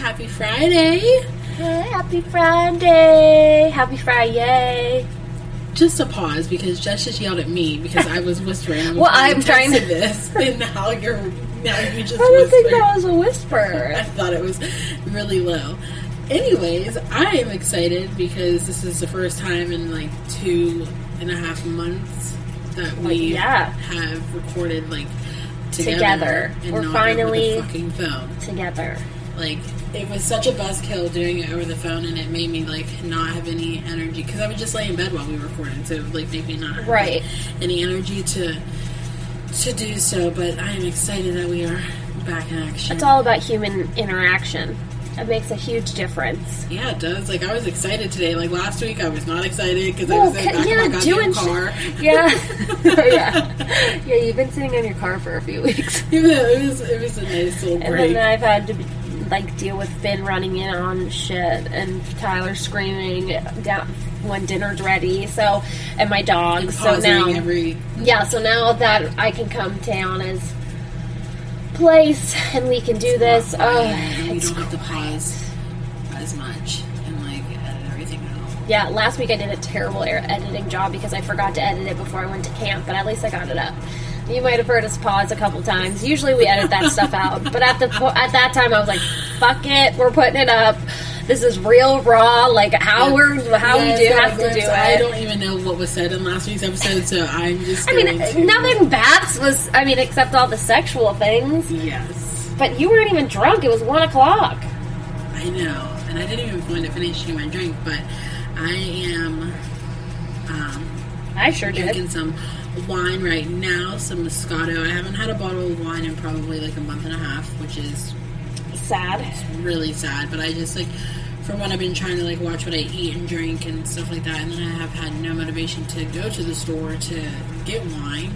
Happy Friday. Hey, happy Friday. Happy Friday. Just a pause because Jess just yelled at me because I was whispering. Well, I'm trying to this, and now you just I don't think that was a whisper. I thought it was really low. Anyways, I am excited because this is the first time in like 2.5 months that we have recorded like together. And we're not finally over the fucking phone together. Like, it was such a buzzkill doing it over the phone, and it made me like not have any energy because I would just lay in bed while we recorded, so it like made me not have any energy to do so. But I am excited that we are back in action. It's all about human interaction. It makes a huge difference. Yeah, it does. Like, I was excited today. Like, last week I was not excited because I was in the back of my goddamn car. Yeah, you've been sitting in your car for a few weeks. It was a nice little break. And then I've had to like deal with Finn running in on shit and Tyler screaming down when dinner's ready. So, and my dog. And so now, so now that I can come to Anna's place and we can do this. We don't have to pause as much and like edit everything out. Yeah, last week I did a terrible editing job because I forgot to edit it before I went to camp, but at least I got it up. You might have heard us pause a couple times. Usually we edit that stuff out, but at that time I was like, "Fuck it, we're putting it up. This is real raw. Like how we do have to do it." I don't even know what was said in last week's episode, so I'm just. Nothing bad was. Except all the sexual things. Yes. But you weren't even drunk. It was 1:00. I know, and I didn't even plan to finish my drink, but I am. I sure drinking some wine right now, some Moscato. I haven't had a bottle of wine in probably like a month and a half, which is sad. It's really sad, but I just like, for one, I've been trying to like watch what I eat and drink and stuff like that, and then I have had no motivation to go to the store to get wine,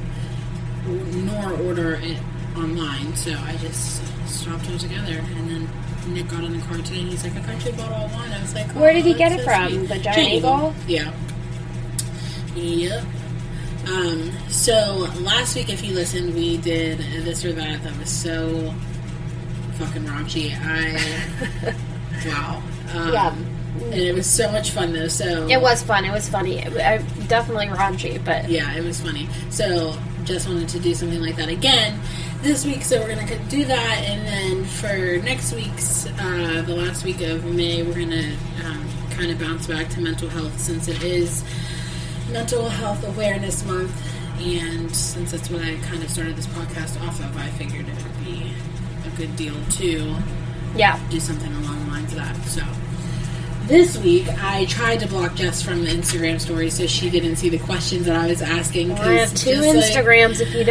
nor order it online, so I just stopped altogether. And then Nick got in the car today and he's like, "I got you a bottle of wine." I was like, "Where did he get it from? The Giant Eagle?" Yeah. Yep. So last week, if you listened, we did this or that was so fucking raunchy. Wow. And it was so much fun though. So it was fun. It was funny. Definitely raunchy, but yeah, it was funny. So just wanted to do something like that again this week. So we're gonna do that, and then for next week's, the last week of May, we're gonna kind of bounce back to mental health since it is Mental Health Awareness Month, and since that's what I kind of started this podcast off of, I figured it would be a good deal to do something along the lines of that. So this week, I tried to block Jess from the Instagram story so she didn't see the questions that I was asking. I have two Instagrams. If you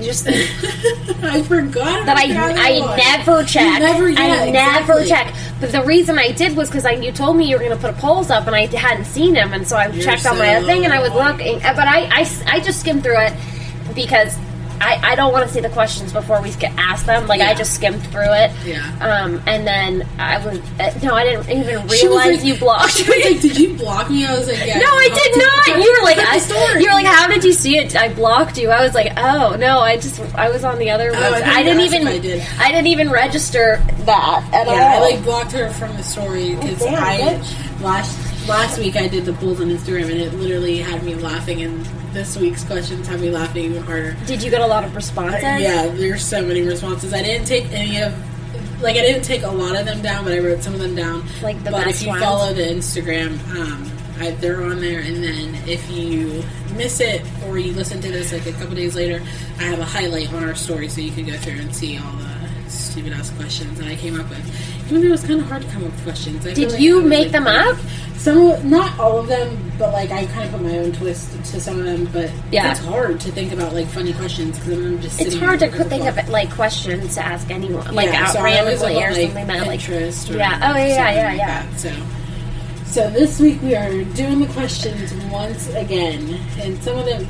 just I forgot that I never check. I never check. But the reason I did was because you told me you were going to put polls up, and I hadn't seen them, and so I checked on my other thing, and I was looking. But I just skimmed through it because I don't want to see the questions before we ask them. Like, I just skimmed through it. Yeah. And then I didn't even realize you blocked me. She was like, "Did you block me?" I was like, "Yeah." No, I did not. You were like, "How did you see it?" I blocked you. I was like, "Oh, no, I was on the the other ones. I didn't even register that at all. Yeah, I like blocked her from the story because last week I did the polls on Instagram and it literally had me laughing, and this week's questions had me laughing even harder. Did you get a lot of responses? Yeah, there's so many responses. I didn't take I didn't take a lot of them down, but I wrote some of them down. Like the but best if you ones? follow the Instagram, they're on there, and then if you miss it or you listen to this like a couple days later, I have a highlight on our story so you can go through and see all the stupid ass questions that I came up with. Even though it was kind of hard to come up with questions. Did you make them up? Some, not all of them, but like I kind of put my own twist to some of them. But it's hard to think about like funny questions because I'm just. It's hard to think of like questions to ask anyone, like out randomly or something that like interest. So this week we are doing the questions once again, and some of them.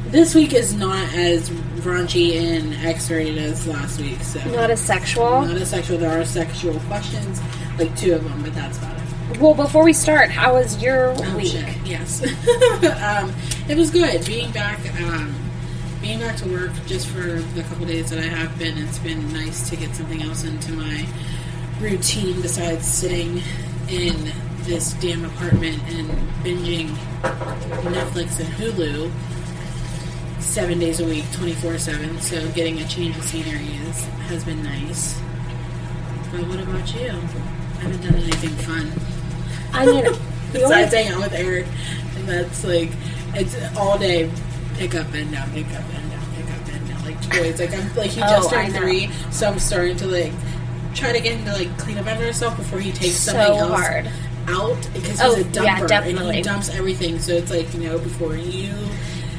This week is not as raunchy and X-rated as last week. So not as sexual. Not as sexual. There are sexual questions, like 2 of them, but that's about it. Well, before we start, how was your week? Shit. Yes. It was good. Being back to work just for the couple days that I have been, it's been nice to get something else into my routine besides sitting in this damn apartment and binging Netflix and Hulu 7 days a week, 24/7. So getting a change of scenery has been nice. But what about you? I haven't done anything fun. I mean, besides hanging out with Eric, and that's like it's all day. Pick up and down, pick up and down, pick up and down, like toys. Like I'm like he just turned 3, so I'm starting to like try to get him to like clean up after himself before he takes something else out because he's a dumper and he dumps everything. So it's like before you.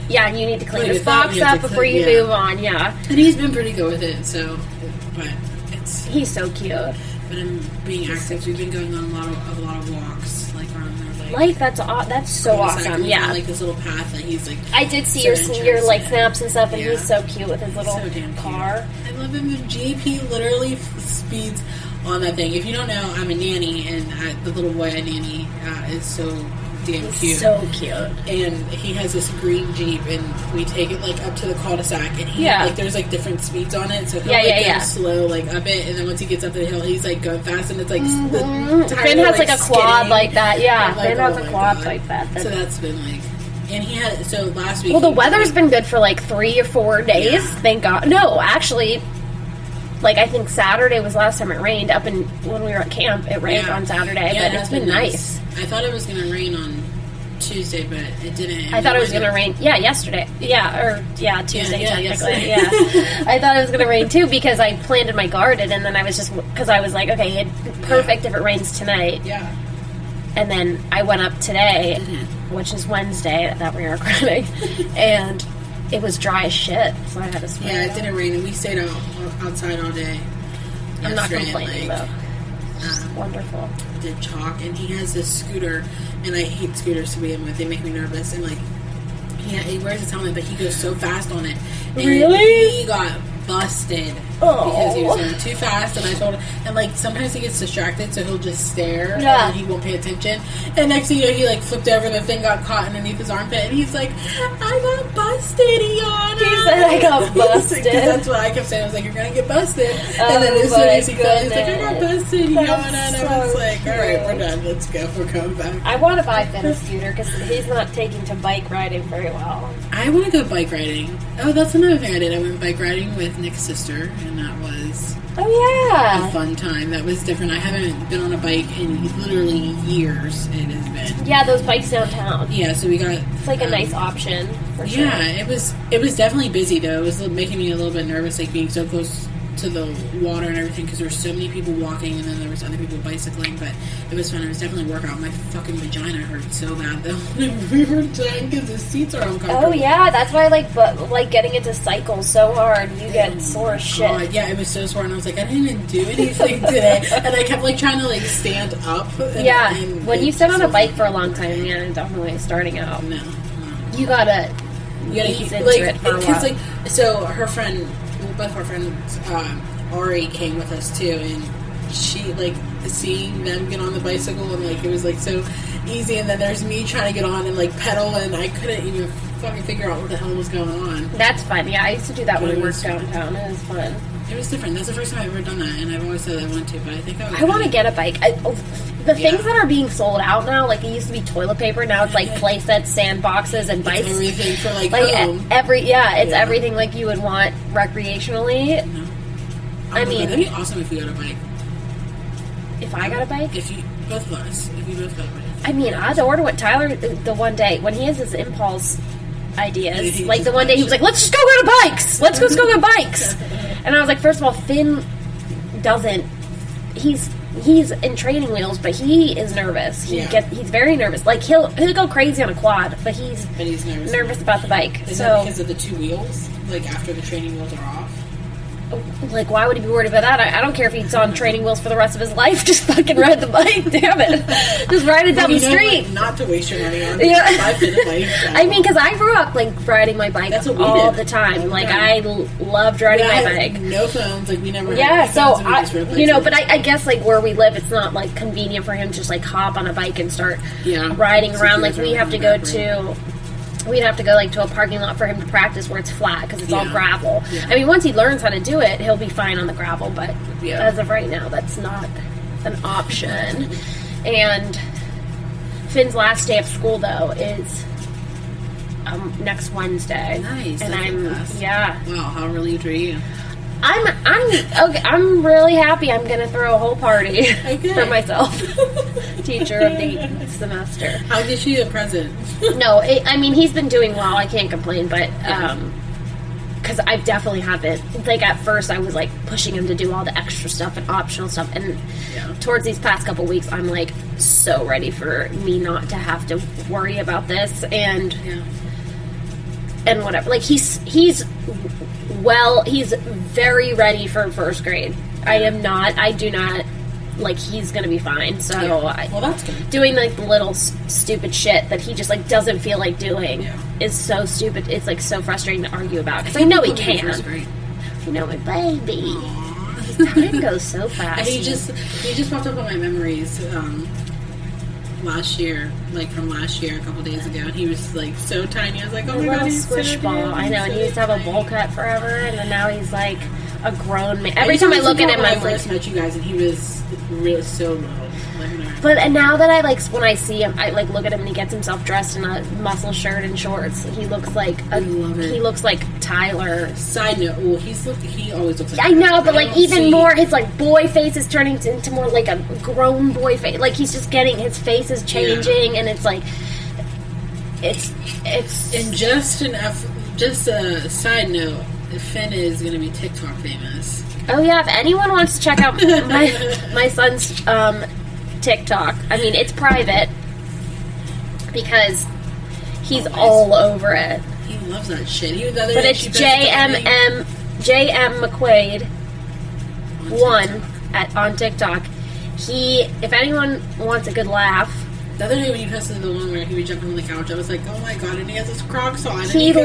Yeah, and you need to clean his box up before you move on. Yeah, and he's been pretty good with it. So, but he's so cute. But I'm being active. We've been going on a lot of walks, like around there. Like that's so awesome. Yeah, like this little path that he's like. I did see your like snaps and stuff, and he's so cute with his little car. I love him. The Jeep. He literally speeds on that thing. If you don't know, I'm a nanny, and the little boy I nanny is so damn cute. So cute. And he has this green Jeep, and we take it like up to the cul-de-sac, and he like there's like different speeds on it, so he'll go slow like up it, and then once he gets up the hill, he's like going fast, and it's like the tire, Finn has like a quad skinny. like that. Yeah, like, Finn has a quad like that. So that's been like. And he had last week. Well, the weather's been good for like 3 or 4 days. Yeah. Thank God. No, actually, like I think Saturday was the last time it rained. When we were at camp, it rained on Saturday, but it's been nice. I thought it was going to rain on Tuesday, but it didn't. I thought it was going to rain. Yeah, yesterday. Tuesday technically. Yeah, I thought it was going to rain too because I planted my garden, and then I was just because I was like, okay, it's perfect if it rains tonight. Yeah. And then I went up today, which is Wednesday that we are recording, and it was dry as shit, so I had to spray it didn't rain, and we stayed outside all day. I'm not complaining, though. It's wonderful. Did chalk, and he has this scooter, and I hate scooters to begin with. They make me nervous, and like, he wears his helmet, but he goes so fast on it. And really? He got busted because he was going too fast, and I told him, and like sometimes he gets distracted, so he'll just stare and he won't pay attention, and next thing you know, he like flipped over, the thing got caught underneath his armpit, and he's like, I got busted, Iana. He said I got busted. That's what I kept saying. I was like, you're gonna get busted. And then as soon as he fell, he's like, I got busted, Iana. And I was like, alright, we're done, let's go, we're coming back. I want to buy Finn a scooter because he's not taking to bike riding very well. I want to go bike riding. Oh, that's another thing I did. I went bike riding with Nick's sister, and that was a fun time. That was different. I haven't been on a bike in literally years. It has been. Yeah, those bikes downtown. Yeah, so we got. It's like a nice option for sure. Yeah, it was definitely busy though. It was making me a little bit nervous, like being so close to the water and everything, because there were so many people walking, and then there was other people bicycling. But it was fun. It was definitely a workout. My fucking vagina hurt so bad though. We were dying because the seats are uncomfortable. Oh yeah, that's why I like getting into cycles so hard. You get sore as shit. God, yeah, it was so sore, and I was like, I didn't even do anything today, and I kept like trying to like stand up. And, when you sit on a bike for a long time, definitely starting out. No. You gotta ease into it for a while. Like, so her friend. Both our friends, Ari came with us too, and she like seeing them get on the bicycle, and like it was like so easy, and then there's me trying to get on and like pedal, and I couldn't even fucking figure out what the hell was going on. That's fun. Yeah, I used to do that when we worked downtown. It was fun. It was different. That's the first time I've ever done that, and I've always said I want to, but I think I want to get a bike. The things that are being sold out now, like it used to be toilet paper, now it's like play sets, sandboxes, and bikes. It's everything for like home. It's everything like you would want recreationally. No. I mean, that'd be awesome if we got a bike. If I got a bike? If you both of us, if we both got a bike. I mean, I had to order what Tyler the one day when he has his impulse ideas. Like the one day he was like, "Let's just go get bikes. Let's just go get bikes." And I was like, first of all, Finn doesn't. He's in training wheels, but he is nervous. He's very nervous. Like he'll go crazy on a quad, but he's nervous about the bike. Is that because of the 2 wheels? Like after the training wheels are off? Like, why would he be worried about that? I don't care if he's on training wheels for the rest of his life. Just fucking ride the bike. Damn it. Just ride it down the street. Like, not to waste your money on I mean, because I grew up, like, riding my bike all the time. Like, I loved riding my bike. No phones. Like, we never had Yeah, so, but I guess, like, where we live, it's not, like, convenient for him to just, like, hop on a bike and start riding around. Like, we have to go to... we'd have to go like to a parking lot for him to practice where it's flat because it's all gravel. Yeah. I mean, once he learns how to do it, he'll be fine on the gravel. But as of right now, that's not an option. And Finn's last day of school though is next Wednesday. Nice. And Wow, how relieved are you? I'm really happy. I'm gonna throw a whole party for myself. Teacher of the semester. I'll get you a present. No, I mean he's been doing well. I can't complain, but because I definitely haven't. Like at first, I was like pushing him to do all the extra stuff and optional stuff, and towards these past couple weeks, I'm like so ready for me not to have to worry about this and whatever. Like he's very ready for first grade. I do not, like, he's gonna be fine. So, well, that's good. Doing, like, the little stupid shit that he just, like, doesn't feel like doing is so stupid. It's, like, so frustrating to argue about. Because I know he can. I know, my baby. Time goes so fast. And he just popped up on my memories, last year, like from last year, a couple days ago, and he was like so tiny. I was like, oh my god, he's squish so ball. I know, so and he used to have a bowl cut forever, and then now he's like a grown man. Every I time I look at him, I I'm first like, met you guys, and he was really so little. But now that I like when I see him, I like look at him and he gets himself dressed in a muscle shirt and shorts. He looks like he looks like Tyler. Side note, well, he always looks like I know, but like even more, his like boy face is turning into more like a grown boy face. Like he's just getting his face is changing, and it's like it's. And just a side note, Finn is going to be TikTok famous. Oh yeah, if anyone wants to check out my son's TikTok, I mean it's private because he's all over it. He loves that shit. But it's JM McQuaid 1 on TikTok. If anyone wants a good laugh. The other day when you posted the one where he was jumping on the couch, I was like, oh my god, and he has his Crocs on. He's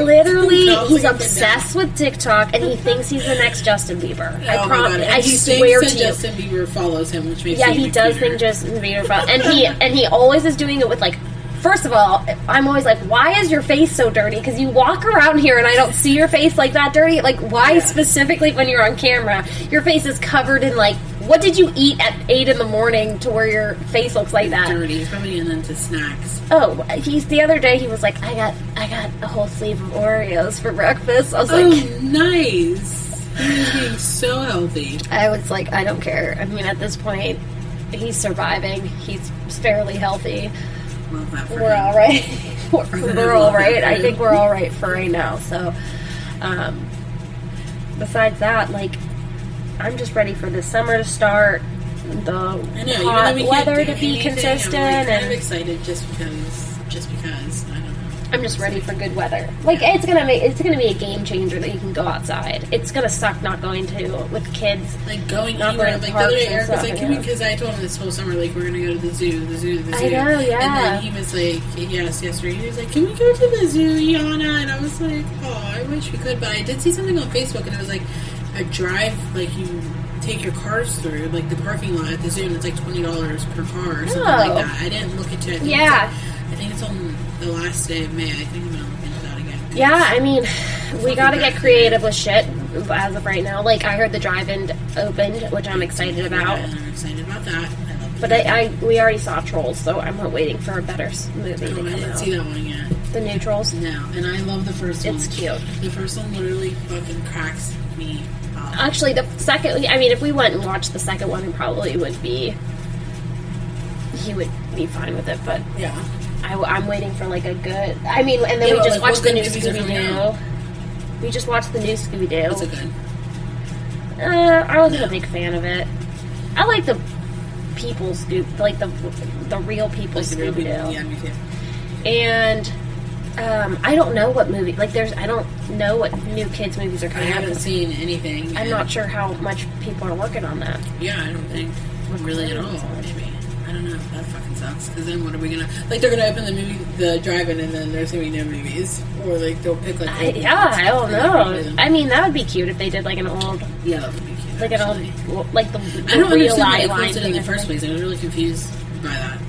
obsessed with TikTok, and he thinks he's the next Justin Bieber. I swear to you. Justin Bieber follows him, which makes he does think Justin Bieber follows and he always is doing it with like, first of all, I'm always like, why is your face so dirty? Because you walk around here and I don't see your face like that dirty. Like, why specifically when you're on camera, your face is covered in like, what did you eat at 8 in the morning to where your face looks like that? Dirty. He's probably getting into snacks. Oh, the other day he was like, I got a whole sleeve of Oreos for breakfast. I was like, nice. He's being so healthy. I was like, I don't care. I mean, at this point, he's surviving. He's fairly healthy. Love that for we're him. all right. we're all right. I think we're all right for right now. So, besides that, like, I'm just ready for the summer to start, the hot weather to be consistent. I'm kind of excited just because. I don't know. I'm just ready for good weather. Like it's gonna be a game changer that you can go outside. It's gonna suck not going to with kids. Like going anywhere. Like the other day, Eric was like, because I told him this whole summer, like we're gonna go to the zoo. I know, yeah. And then he was like, yes, yesterday. He was like, can we go to the zoo, Yana? And I was like, oh, I wish we could, but I did see something on Facebook, and it was like a drive, like you take your cars through, like the parking lot at the zoo, and it's like $20 per car or something like that. I didn't look into it. I think it's on the last day of May. I think I'm gonna look into that again. Yeah, I mean, we gotta get creative with shit as of right now. Like I heard the drive-in opened, which I'm excited about. Yeah, I'm excited about that. But we already saw Trolls, so I'm waiting for a better movie to come out. I didn't see that one yet. The new Trolls? No, and I love the first one. It's cute. The first one literally fucking cracks me up. Actually, the second, I mean, if we went and watched the second one, he would be fine with it, but yeah. I'm waiting for like a good, I mean, and then we just watched the new Scooby-Doo. We just watched the new Scooby-Doo. Was it good? I wasn't a big fan of it. I like the people like the real people like Scooby-Doo. Yeah, me too. And I don't know what movie. Like, I don't know what new kids movies are coming out. I haven't seen anything. I'm not sure how much people are working on that. Yeah, I don't think really at all. Maybe I don't know. That fucking sucks. Because then what are we gonna like? They're gonna open the drive-in, and then there's gonna be no movies, or like they'll pick like. I don't know. I mean, that would be cute if they did like an old. Yeah, that would be cute. Like actually. an old, like the I don't real understand why they line closed it in the first place. I was really confused by that.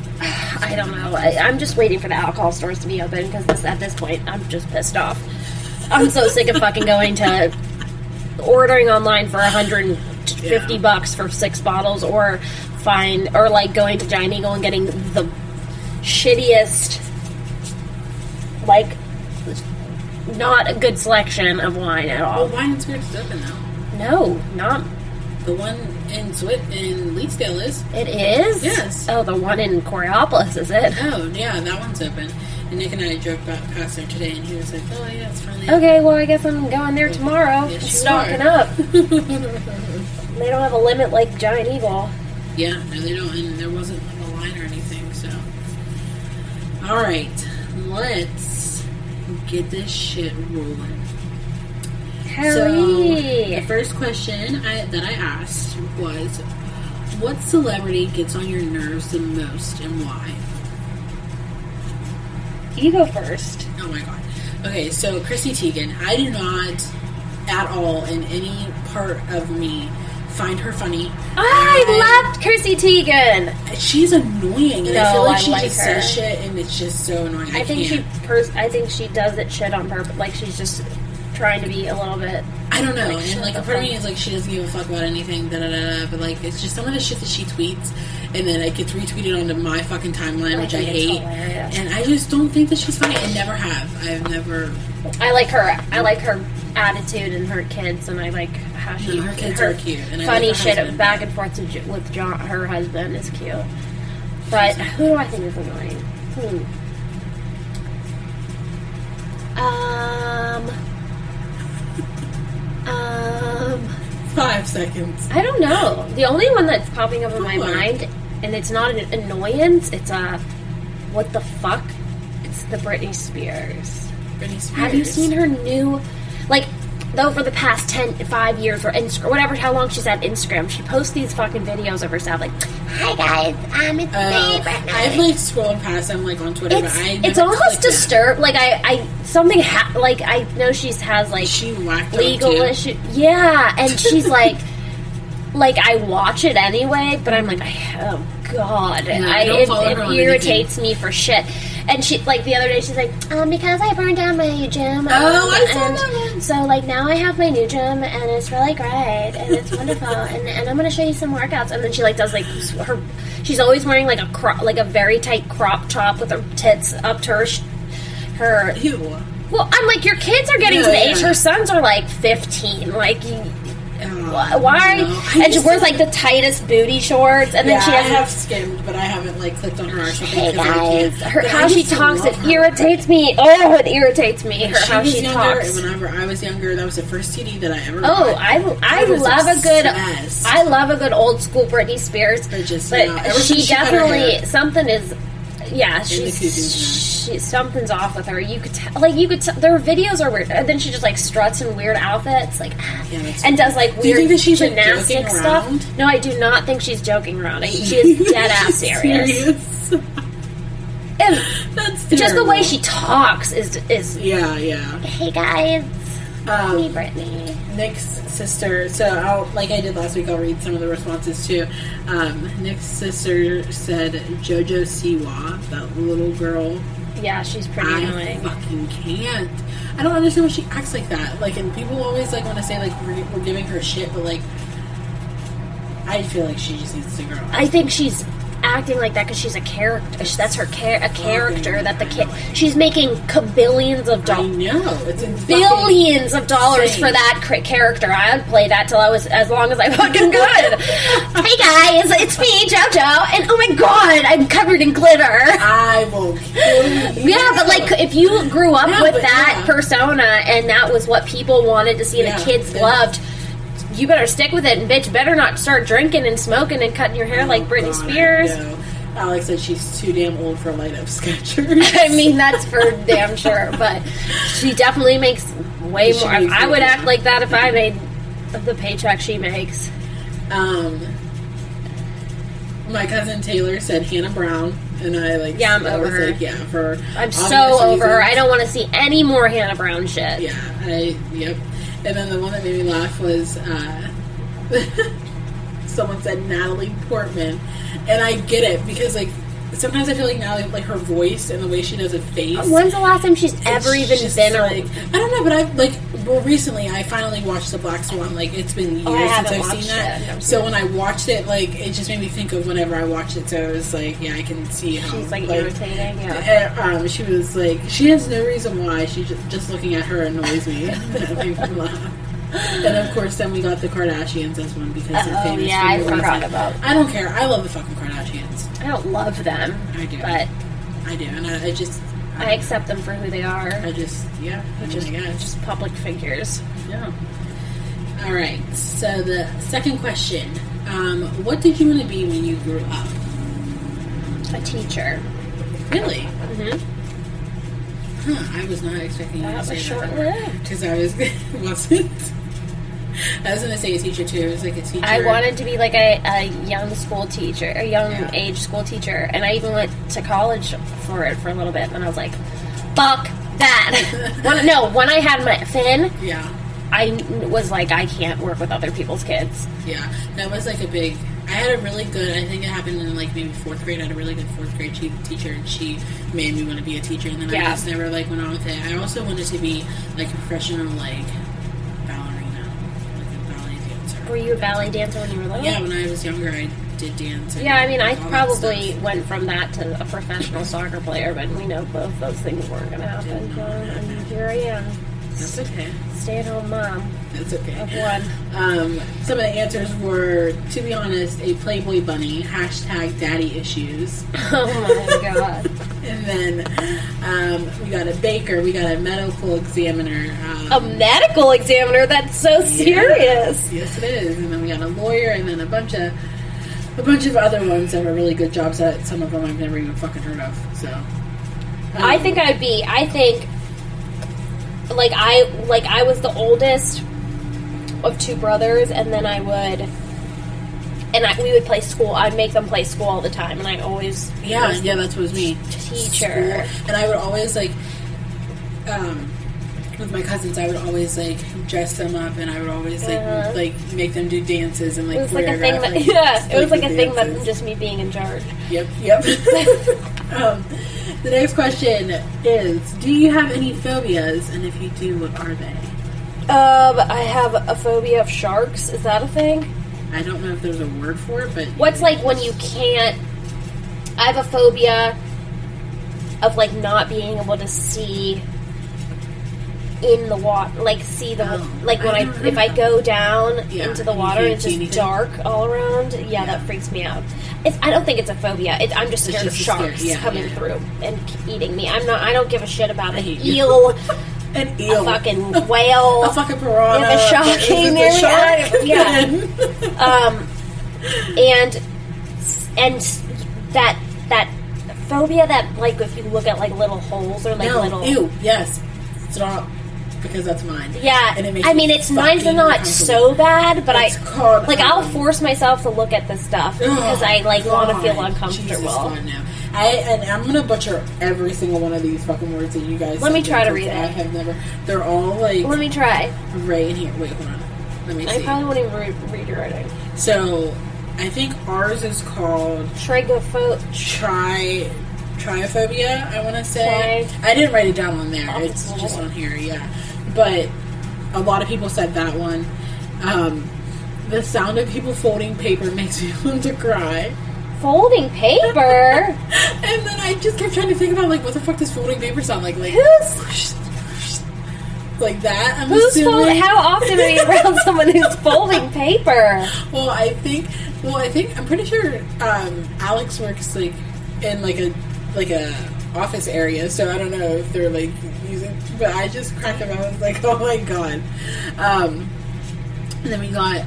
I don't know. I'm just waiting for the alcohol stores to be open because at this point, I'm just pissed off. I'm so sick of fucking going to ordering online for $150 for 6 bottles, or like going to Giant Eagle and getting the shittiest, like, not a good selection of wine at all. Well, Wine and Spirits is open now. No, not the one in Leedsdale is. It is? Yes. Oh, the one in Coriopolis, is it? Oh, yeah, that one's open. And Nick and I drove past there today, and he was like, "Oh yeah, it's finally." Okay, well, I guess I'm going there tomorrow. Yes, Stocking up. They don't have a limit like Giant Eagle. Yeah, no, they don't, and there wasn't like a line or anything. So, all right, let's get this shit rolling. Hurry! So, the first question that I asked was, what celebrity gets on your nerves the most and why? You go first. Oh my god. Okay, so Chrissy Teigen, I do not at all in any part of me find her funny. I loved Chrissy Teigen. She's annoying, and I feel like she like just her. says shit, and it's just so annoying. I think she does it shit on purpose. Like, she's just trying to be a little bit. I don't know, like, and like a part of me is like, she doesn't give a fuck about anything, but like, it's just some of the shit that she tweets, and then it gets retweeted onto my fucking timeline, which I hate. Hilarious. And I just don't think that she's funny. I never have. I've never. I like her attitude and her kids, and I like how she. Her kids are cute. And funny I like shit husband. back and forth with John. Her husband is cute. But who do I think is annoying? 5 seconds. I don't know. The only one that's popping up in my mind, and it's not an annoyance, it's a what the fuck? It's the Britney Spears. Britney Spears. Have you seen her new, like, though for the past 5 years or whatever, how long she's had Instagram, she posts these fucking videos of herself, like, "Hi guys, it's me, Britney." I've like scrolled past them like on Twitter, but I never it's almost clicked it. disturbed. Like like I know she has like She whacked legal up, issue. Yeah, and she's like, like I watch it anyway, but I'm like, oh god, Yeah, don't follow her it on irritates me for shit. And she, like, the other day, she's like, because I burned down my gym. I saw that one. So, like, now I have my new gym, and it's really great, and it's wonderful, and I'm going to show you some workouts. And then she, like, does, like, she's always wearing, like, a very tight crop top with her tits up to her. Ew. Well, I'm like, your kids are getting to the age, her sons are, like, 15. Like, why? And she wears like the tightest booty shorts, and then she has. I have skimmed, but I haven't like clicked on her or something. Hey guys, how she talks, it irritates me. Oh, it irritates me. How she talks. Whenever I was younger, that was the first CD that I ever. Oh, bought. I love obsessed. I love a good old school Britney Spears, but she definitely something is. Yeah, she's something's off with her. You could tell, their videos are weird. And then she just like struts in weird outfits, like, and does like weird do you think that she's gymnastic like, stuff. No, I do not think she's joking around. She is dead ass serious. And that's just the way she talks is yeah. Hey guys, me Britney. Nick's sister. So like I did last week, I'll read some of the responses too. Nick's sister said JoJo Siwa, that little girl. Yeah, she's pretty annoying. I fucking can't. I don't understand why she acts like that. Like, and people always like want to say like we're giving her shit, but like I feel like she just needs to grow up. I think she's acting like that because she's a character. That's her character that the kid. She's making billions of dollars. I know, it's billions of dollars for that character. I would play that till I was as long as I fucking could. Hey guys, it's me, JoJo, and oh my god, I'm covered in glitter. I will kill you. Yeah, but like if you grew up with that persona and that was what people wanted to see and the kids loved. You better stick with it, and bitch, better not start drinking and smoking and cutting your hair like Britney Spears. Alex said she's too damn old for light up Skechers. I mean, that's for damn sure, but she definitely makes way more. I would act like that if I made the paycheck she makes. My cousin Taylor said Hannah Brown, and I like. Yeah, I'm over her. Like, I'm so over her. I don't want to see any more Hannah Brown shit. Yeah, yep. And then the one that made me laugh was someone said Natalie Portman, and I get it because like sometimes I feel like now, like her voice and the way she does a face. When's the last time she's ever even been like, I don't know, but recently I finally watched The Black Swan. Like, it's been years since I've seen that. So when I watched it, like, it just made me think of whenever I watched it. So it was like, yeah, I can see how she's like irritating. Yeah. She was like, she has no reason why. She just looking at her annoys me. And of course, then we got the Kardashians as one because they're famous. Yeah, I forgot about. I don't care. I love the fucking Kardashians. I don't love them. I do, but I do, and I just. I accept them for who they are. Just public figures. Yeah. All right. So the second question: what did you want to be when you grew up? A teacher. Really? Mm-hmm. Huh. I was not expecting you to say that. Because I wasn't. I was going to say a teacher too. It was like a teacher. I wanted to be like a young school teacher, a young age school teacher, and I even went to college for it for a little bit. And I was like, "Fuck that!" when I had my Finn, I was like, I can't work with other people's kids. Yeah, that was like a big. I had a really good. I think it happened in like maybe 4th grade. I had a really good 4th grade teacher, and she made me want to be a teacher. And then I just never like went on with it. I also wanted to be like a professional like. Were you a ballet dancer when you were little? Yeah, when I was younger, I did dance. Yeah, I mean, I probably went from that to a professional soccer player, but we know both those things weren't going to happen. And here I am. That's okay. Stay-at-home mom. That's okay. Of one. Some of the answers were, to be honest, a Playboy bunny, #daddy issues. Oh my god. And then we got a baker, we got a medical examiner. A medical examiner? That's so serious. Yes, it is. And then we got a lawyer, and then a bunch of other ones that were really good jobs that some of them I've never even fucking heard of. So I think I was the oldest of 2 brothers, and then we would play school. I'd make them play school all the time, and I always that's what was me. Teacher. School. And I would always like with my cousins, I would always like dress them up, and I would always like make them do dances and like. It was like a thing that it was like a thing that just me being in charge. Yep. The next question is: do you have any phobias, and if you do, what are they? I have a phobia of sharks. Is that a thing? I don't know if there's a word for it, but what's like when you can't? I have a phobia of like not being able to see in the water, like see the if I go down into the water and it's just dark all around. Yeah, that freaks me out. I don't think it's a phobia. I'm just scared of sharks coming through and eating me. I don't give a shit about an eel. An eel. A fucking whale. A fucking piranha. If a shark came near me. Yeah. And that phobia that, like, if you look at, like, little holes or, like, little... Ew, yes. Stop. Because that's mine. Yeah. And it makes it's mine's not so bad, but I'll force myself to look at this stuff because I, like, want to feel uncomfortable. Jesus God, now. I'm going to butcher every single one of these fucking words that you guys Let me try to read it. I have never... They're all, like... Let me try. Right in here. Wait, hold on. Let me see. I probably won't even read your writing. So, I think ours is called... Triophobia, I want to say. I didn't write it down on there. It's just on here, yeah. But a lot of people said that one. The sound of people folding paper makes me want to cry. Folding paper? And then I just kept trying to think about, like, what the fuck does folding paper sound like? Like, who's... like that? I'm assuming. How often are you around someone who's folding paper? Well, I think, I'm pretty sure Alex works, like, in, like a office area, so I don't know if they're like using, but I just cracked up. I was like, oh my god. And then we got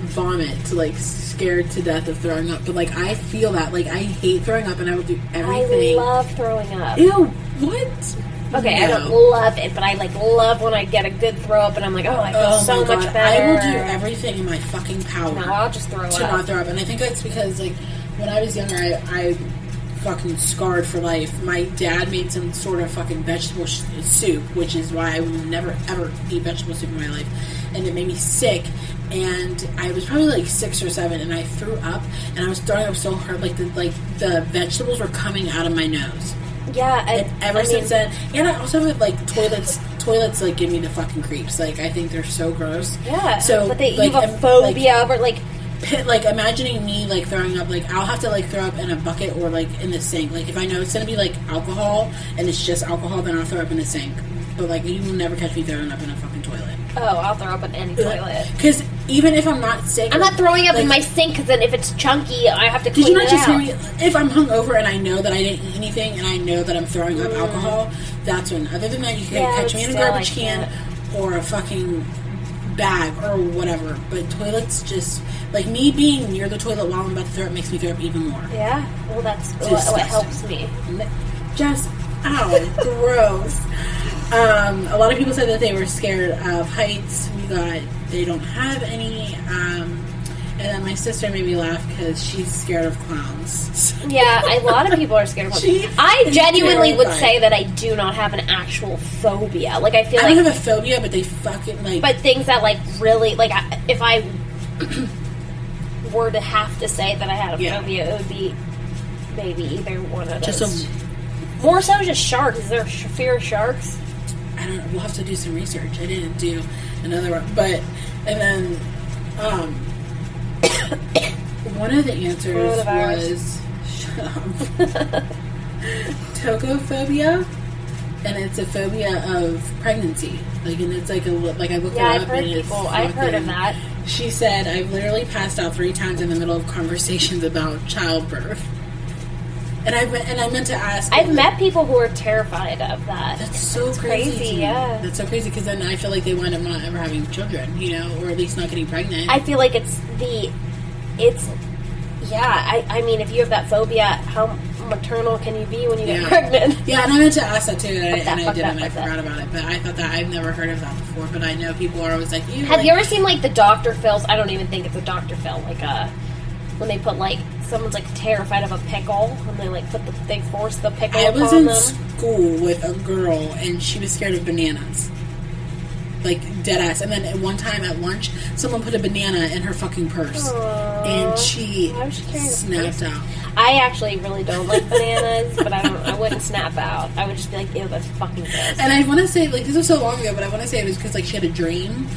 vomit, like scared to death of throwing up, but like I feel that, like I hate throwing up and I will do everything. I love throwing up. Ew, what? Okay, no. I don't love it, but I like love when I get a good throw up and I'm like, oh, I feel so much better. I will do everything in my fucking power. No, I'll just throw up. To not throw up, and I think that's because like when I was younger, I fucking scarred for life. My dad made some sort of fucking vegetable soup, which is why I will never ever eat vegetable soup in my life, and it made me sick. and I was probably like 6 or 7, and I threw up, and I was throwing up so hard, like the vegetables were coming out of my nose. Yeah, and ever since then, and I also have like toilets. Toilets like give me the fucking creeps. Like I think they're so gross. Yeah. So but you have a phobia over like. Like imagining me like throwing up, like I'll have to like throw up in a bucket or like in the sink. Like if I know it's gonna be like alcohol and it's just alcohol, then I'll throw up in the sink. But like you will never catch me throwing up in a fucking toilet. Oh, I'll throw up in any toilet. Because even if I'm not sick, I'm not throwing up in my sink. Because then if it's chunky, I have to clean it out. Did you not just hear me? If I'm hungover and I know that I didn't eat anything and I know that I'm throwing up alcohol, that's when. Other than that, you can catch me in a garbage can or a fucking bag or whatever. But toilets just like me being near the toilet while I'm about to throw up makes me throw up even more. Yeah, well that's what helps me. Just gross. A lot of people said that they were scared of heights. They don't have any. And then my sister made me laugh because she's scared of clowns. Yeah, a lot of people are scared of clowns. I genuinely would say that I do not have an actual phobia. Like I feel I don't have a phobia, but they fucking like. But things that like really like if I were to have to say that I had a phobia, it would be maybe either one of those. More so just sharks. Is there fear of sharks? I don't know. We'll have to do some research. I didn't do another one. But, and then, one of the answers was, shut up, tocophobia. And it's a phobia of pregnancy. Like, and it's like I looked it up I've heard of that. She said, I've literally passed out 3 times in the middle of conversations about childbirth. And I meant to ask. I've met people who are terrified of that. That's so crazy. Yeah. That's so crazy because then I feel like they wind up not ever having children, or at least not getting pregnant. I feel like I mean, if you have that phobia, how maternal can you be when you get pregnant? Yeah, and I meant to ask that too, and I didn't. I forgot about it, but I thought that I've never heard of that before. But I know people are always like, Have you ever seen like the Dr. Phil's? I don't even think it's a Dr. Phil. Like when they put like someone's like terrified of a pickle, and they like they force the pickle upon them. I was in school with a girl, and she was scared of bananas. Like, dead ass. And then at one time at lunch, someone put a banana in her fucking purse. Aww. And she snapped out. I actually really don't like bananas, but I wouldn't snap out. I would just be like, ew, that's fucking gross. And I want to say, like, this was so long ago, but I want to say it was because, like, she had a dream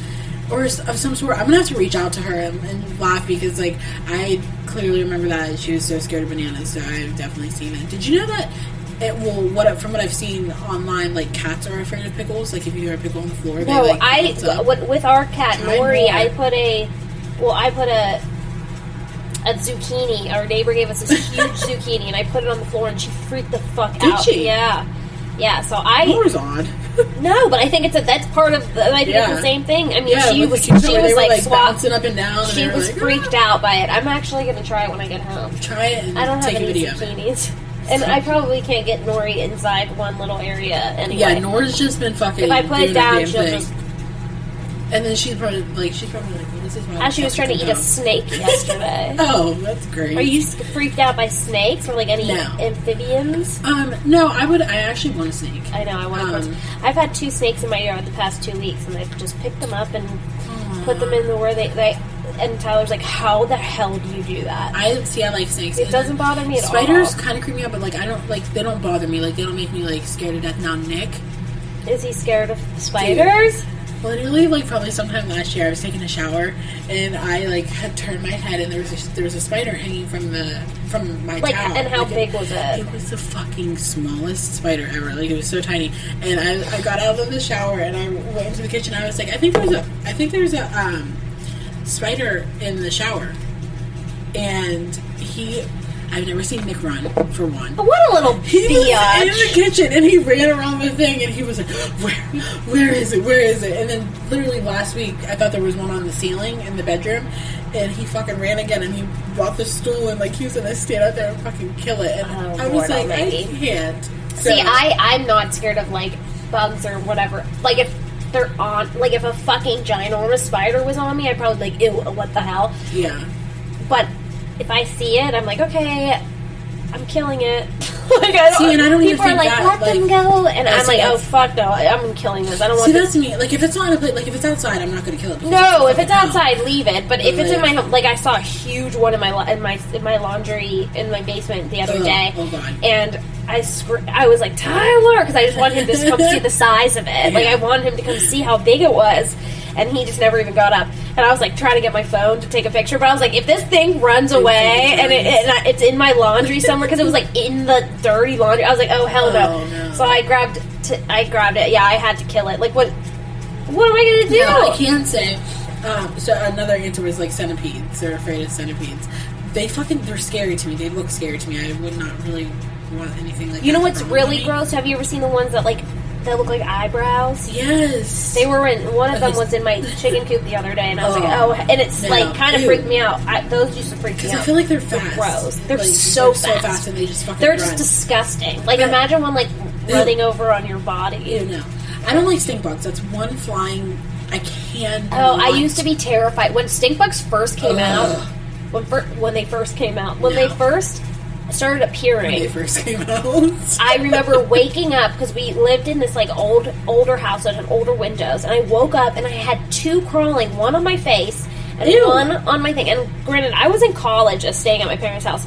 or of some sort. I'm going to have to reach out to her and laugh because, like, I clearly remember that she was so scared of bananas, so I've definitely seen it. Did you know that from what I've seen online, like, cats are afraid of pickles? Like, if you hear a pickle on the floor, no, they, like, with our cat, Nori, I put a zucchini. Our neighbor gave us this huge zucchini, and I put it on the floor, and she freaked the fuck out. Did she? Yeah. So Nori's odd. No, but I think that's part of the, I think it's the same thing. I mean, she was like bouncing up and down. She was freaked out by it. I'm actually going to try it when I get home. Try it and I don't take have a any video zucchinis. And I probably can't get Nori inside one little area anyway. Yeah, Nori's just been fucking. If I put it down, she'll just. And then she's probably like, well, this is my. As she was trying to eat a snake yesterday. Oh, that's great. Are you freaked out by snakes or like any amphibians? No, I actually want a snake. I know, I want one. I've had 2 snakes in my yard the past 2 weeks, and I've just picked them up and put them in where they. And Tyler's like, how the hell do you do that? I like snakes. It doesn't bother me at all. Spiders kind of creep me out, but like I don't like. They don't bother me. Like they don't make me like scared to death. Now Nick, is he scared of spiders? Dude, literally, like probably sometime last year, I was taking a shower and I like had turned my head and there was a spider hanging from my towel. And how big was it? It was the fucking smallest spider ever. Like it was so tiny. And I got out of the shower and I went into the kitchen. I was like, I think there's a spider in the shower, and I've never seen Nick run, for one. What a little He was in the kitchen, and he ran around the thing, and he was like, where is it? And then, literally last week, I thought there was one on the ceiling in the bedroom, and he fucking ran again, and he brought the stool, and, like, he was gonna stand out there and fucking kill it, and I was like, I can't. So, see, I'm not scared of, like, bugs or whatever. Like, if they're on, like, if a fucking ginormous spider was on me, I'd probably be like, ew, what the hell? Yeah. But if I see it, I'm like, okay, I'm killing it. Like, I don't, and I don't people even think are like, let them go, and I'm like, oh fuck no, I'm killing this. I don't want. See, that's me. Like, if it's not in a place, like if it's outside, I'm not going to kill it. No, if it's outside, leave it. But if it's in my home, like I saw a huge one in my laundry in my basement the other day, and I was like, Tyler, because I just wanted him to come see the size of it. Like I wanted him to come see how big it was. And he just never even got up. And I was like trying to get my phone to take a picture, but I was like, if this thing runs away and it's in my laundry somewhere, because it was like in the dirty laundry, I was like, oh hell no. So I grabbed it. Yeah, I had to kill it. Like what am I going to do? No, I can say. So another answer was like centipedes. They're afraid of centipedes. They're scary to me. They look scary to me. I would not really want anything like that. You know what's really gross? Have you ever seen the ones that that look like eyebrows? Yes. They were one of them was in my chicken coop the other day, and I was like, oh, and it's like kind of freaked me out. Those used to freak me out. Because I feel like they're fast. They're gross. They're like, so fast. And they just fucking They're just disgusting. Like, imagine one, running over on your body. Ew, no. I don't like stink bugs. That's one flying... I can I used to be terrified. When stink bugs first came out... When they first came out... When they first... started appearing. When they first came out. I remember waking up because we lived in this older house that had older windows, and I woke up and I had two crawling, one on my face and one on my thing. And granted, I was in college, staying at my parents' house.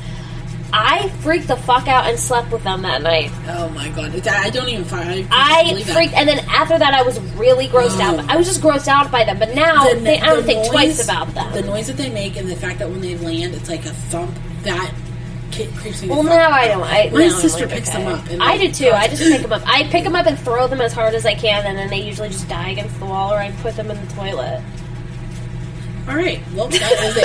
I freaked the fuck out and slept with them that night. Oh my god! I don't even find. I freaked, and then after that, I was really grossed out. I was just grossed out by them. But now I don't think twice about them. The noise that they make, and the fact that when they land, it's like a thump. That creeps me. Well, now I don't. My sister picks them up. And I do too. I just pick them up. I pick them up and throw them as hard as I can, and then they usually just die against the wall, or I put them in the toilet. All right. Well, that is it.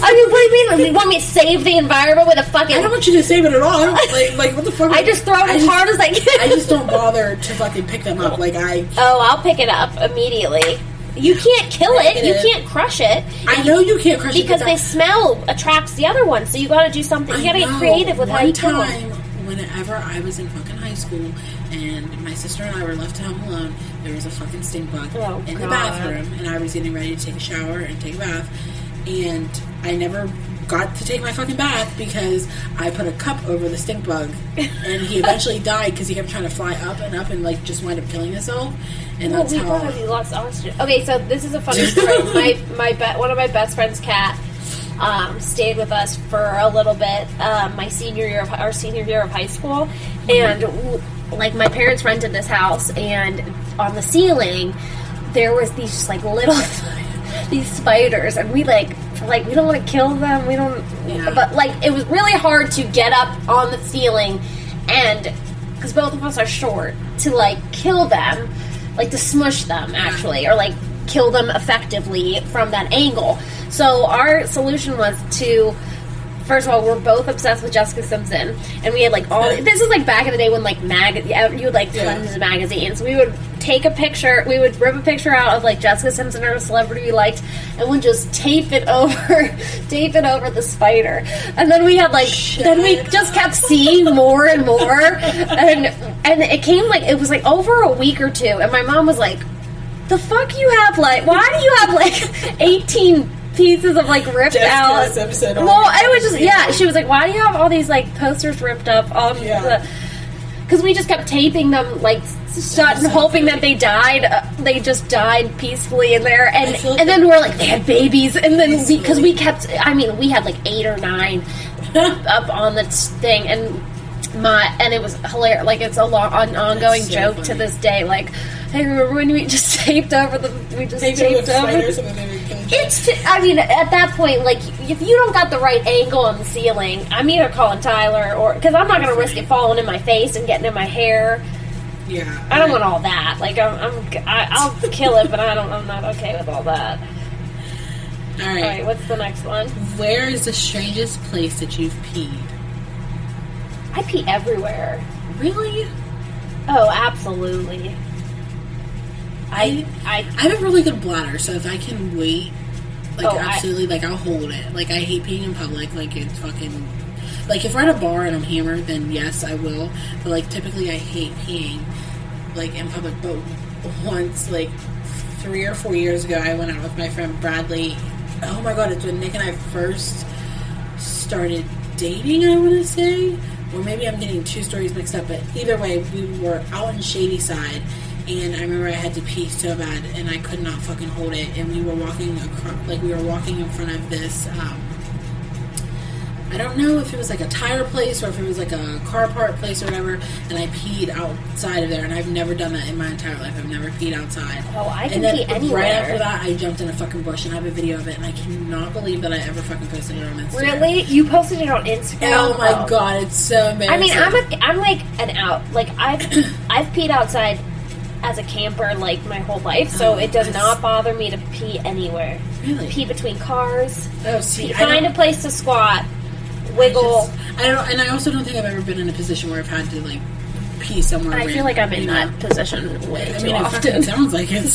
I mean, what do you mean? You want me to save the environment with a fucking... I don't want you to save it at all. I don't, like what the fuck? I just throw it as hard as I can. I just don't bother to fucking pick them up. Oh, I'll pick it up immediately. You can't kill it. You can't crush it. I know you can't crush it. Because the smell attracts the other one, so you gotta do something. You gotta get creative with how you kill them. Whenever I was in fucking high school and my sister and I were left home alone, there was a fucking stink bug in the bathroom, and I was getting ready to take a shower and take a bath, and I never got to take my fucking bath because I put a cup over the stink bug, and he eventually died because he kept trying to fly up and just wind up killing himself. And that's how he lost oxygen. Okay, so this is a funny story. One of my best friend's cat stayed with us for a little bit. Our senior year of high school, and my parents rented this house, and on the ceiling there was these little these spiders, and we we don't want to kill them. We don't, but it was really hard to get up on the ceiling, and because both of us are short, to kill them, to smush them actually, or kill them effectively from that angle. So our solution was to, first of all, we're both obsessed with Jessica Simpson, and we had all. This is back in the day when you would tons of magazines. We would take a picture, we would rip a picture out of Jessica Simpson or a celebrity we liked, and we'd just tape it over the spider. And then we had then we just kept seeing more and more, and it came it was over a week or two, and my mom was like, "The fuck you have why do you have 18 pieces of ripped out?" Well, it was just she was like, "Why do you have all these posters ripped up on the?" Because we just kept taping them shut and hoping that they died. They just died peacefully in there, and then we're they had babies, and then because we kept, we had 8 or 9 up on the thing, and it was hilarious. It's an ongoing joke funny to this day. Hey, remember when we just taped over we just taped over? It's, at that point, if you don't got the right angle on the ceiling, I'm either calling Tyler or, because I'm not going to risk it falling in my face and getting in my hair. Yeah. I don't want all that. I'll kill it, but I'm not okay with all that. All right. What's the next one? Where is the strangest place that you've peed? I pee everywhere. Really? Oh, absolutely. I have a really good bladder, so if I can wait, absolutely, I'll hold it. I hate peeing in public. It's fucking... if we're at a bar and I'm hammered, then yes, I will. But, typically I hate peeing, in public. But once, 3 or 4 years ago, I went out with my friend Bradley. Oh, my God, it's when Nick and I first started dating, I want to say. Or maybe I'm getting two stories mixed up. But either way, we were out in Shadyside. And I remember I had to pee so bad. And I could not fucking hold it. And we were walking across, like, we were walking in front of this... I don't know if it was like a tire place or if it was like a car part place or whatever, and I peed outside of there, and I've never done that in my entire life. I've never peed outside. Oh, I can pee anywhere. Right after that, I jumped in a fucking bush, and I have a video of it, and I cannot believe that I ever fucking posted it on Instagram. Really? You posted it on Instagram? Oh my god, it's so embarrassing. I mean, I'm like an out. Like, I've peed outside as a camper, like, my whole life, so it does not bother me to pee anywhere. Really? Pee between cars. Oh, see, find a place to squat. Wiggle. I don't, and I also don't think I've ever been in a position where I've had to like pee somewhere. I feel like I'm in that position way too often. It sounds like it.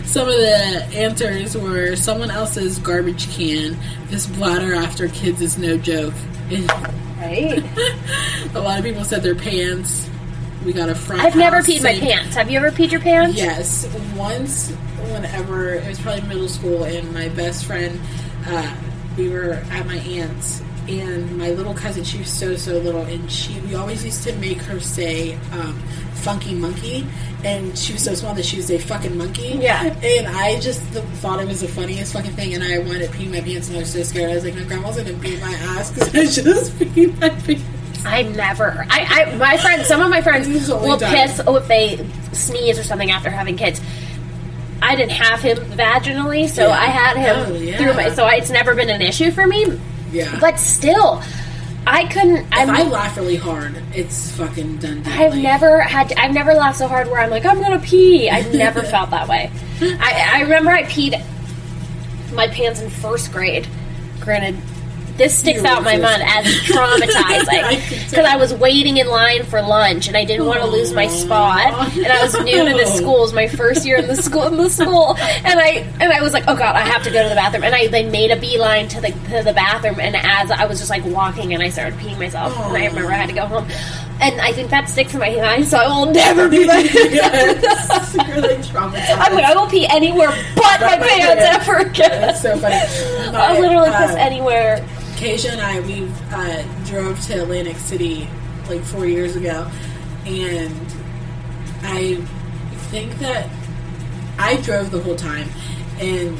Some of the answers were someone else's garbage can. This bladder after kids is no joke. Right. A lot of people said their pants. We got a front. I've never peed my pants. Have you ever peed your pants? Yes, once. Whenever it was probably middle school, and my best friend. We were at my aunt's, and my little cousin, she was so little, and we always used to make her say funky monkey, and she was so small that she would say fucking monkey. Yeah. And I just thought it was the funniest fucking thing, and I wanted to pee my pants, and I was so scared. I was like, my grandma's gonna beat my ass because I just peed my pants. I never. My friends, some of my friends will piss if they sneeze or something after having kids. I didn't have him vaginally, so I had him through my... So it's never been an issue for me. Yeah. But still, I couldn't... If I laugh really hard, it's fucking done. I've never laughed so hard where I'm like, I'm gonna pee. I've never felt that way. I remember I peed my pants in first grade. Granted, this sticks out in my mind as traumatizing because I was waiting in line for lunch and I didn't want to lose my spot, and I was new to the school. It was my first year in the school, and I was like, oh god, I have to go to the bathroom, and I made a beeline to the bathroom, and as I was just like walking, and I started peeing myself, and I remember I had to go home. And I think that sticks in my mind, so I will never pee my pants. You're like traumatized. I'm like, I will pee anywhere but my pants ever again. That's so funny. I'll literally piss anywhere. Keisha and I, we drove to Atlantic City like 4 years ago, and I think that I drove the whole time, and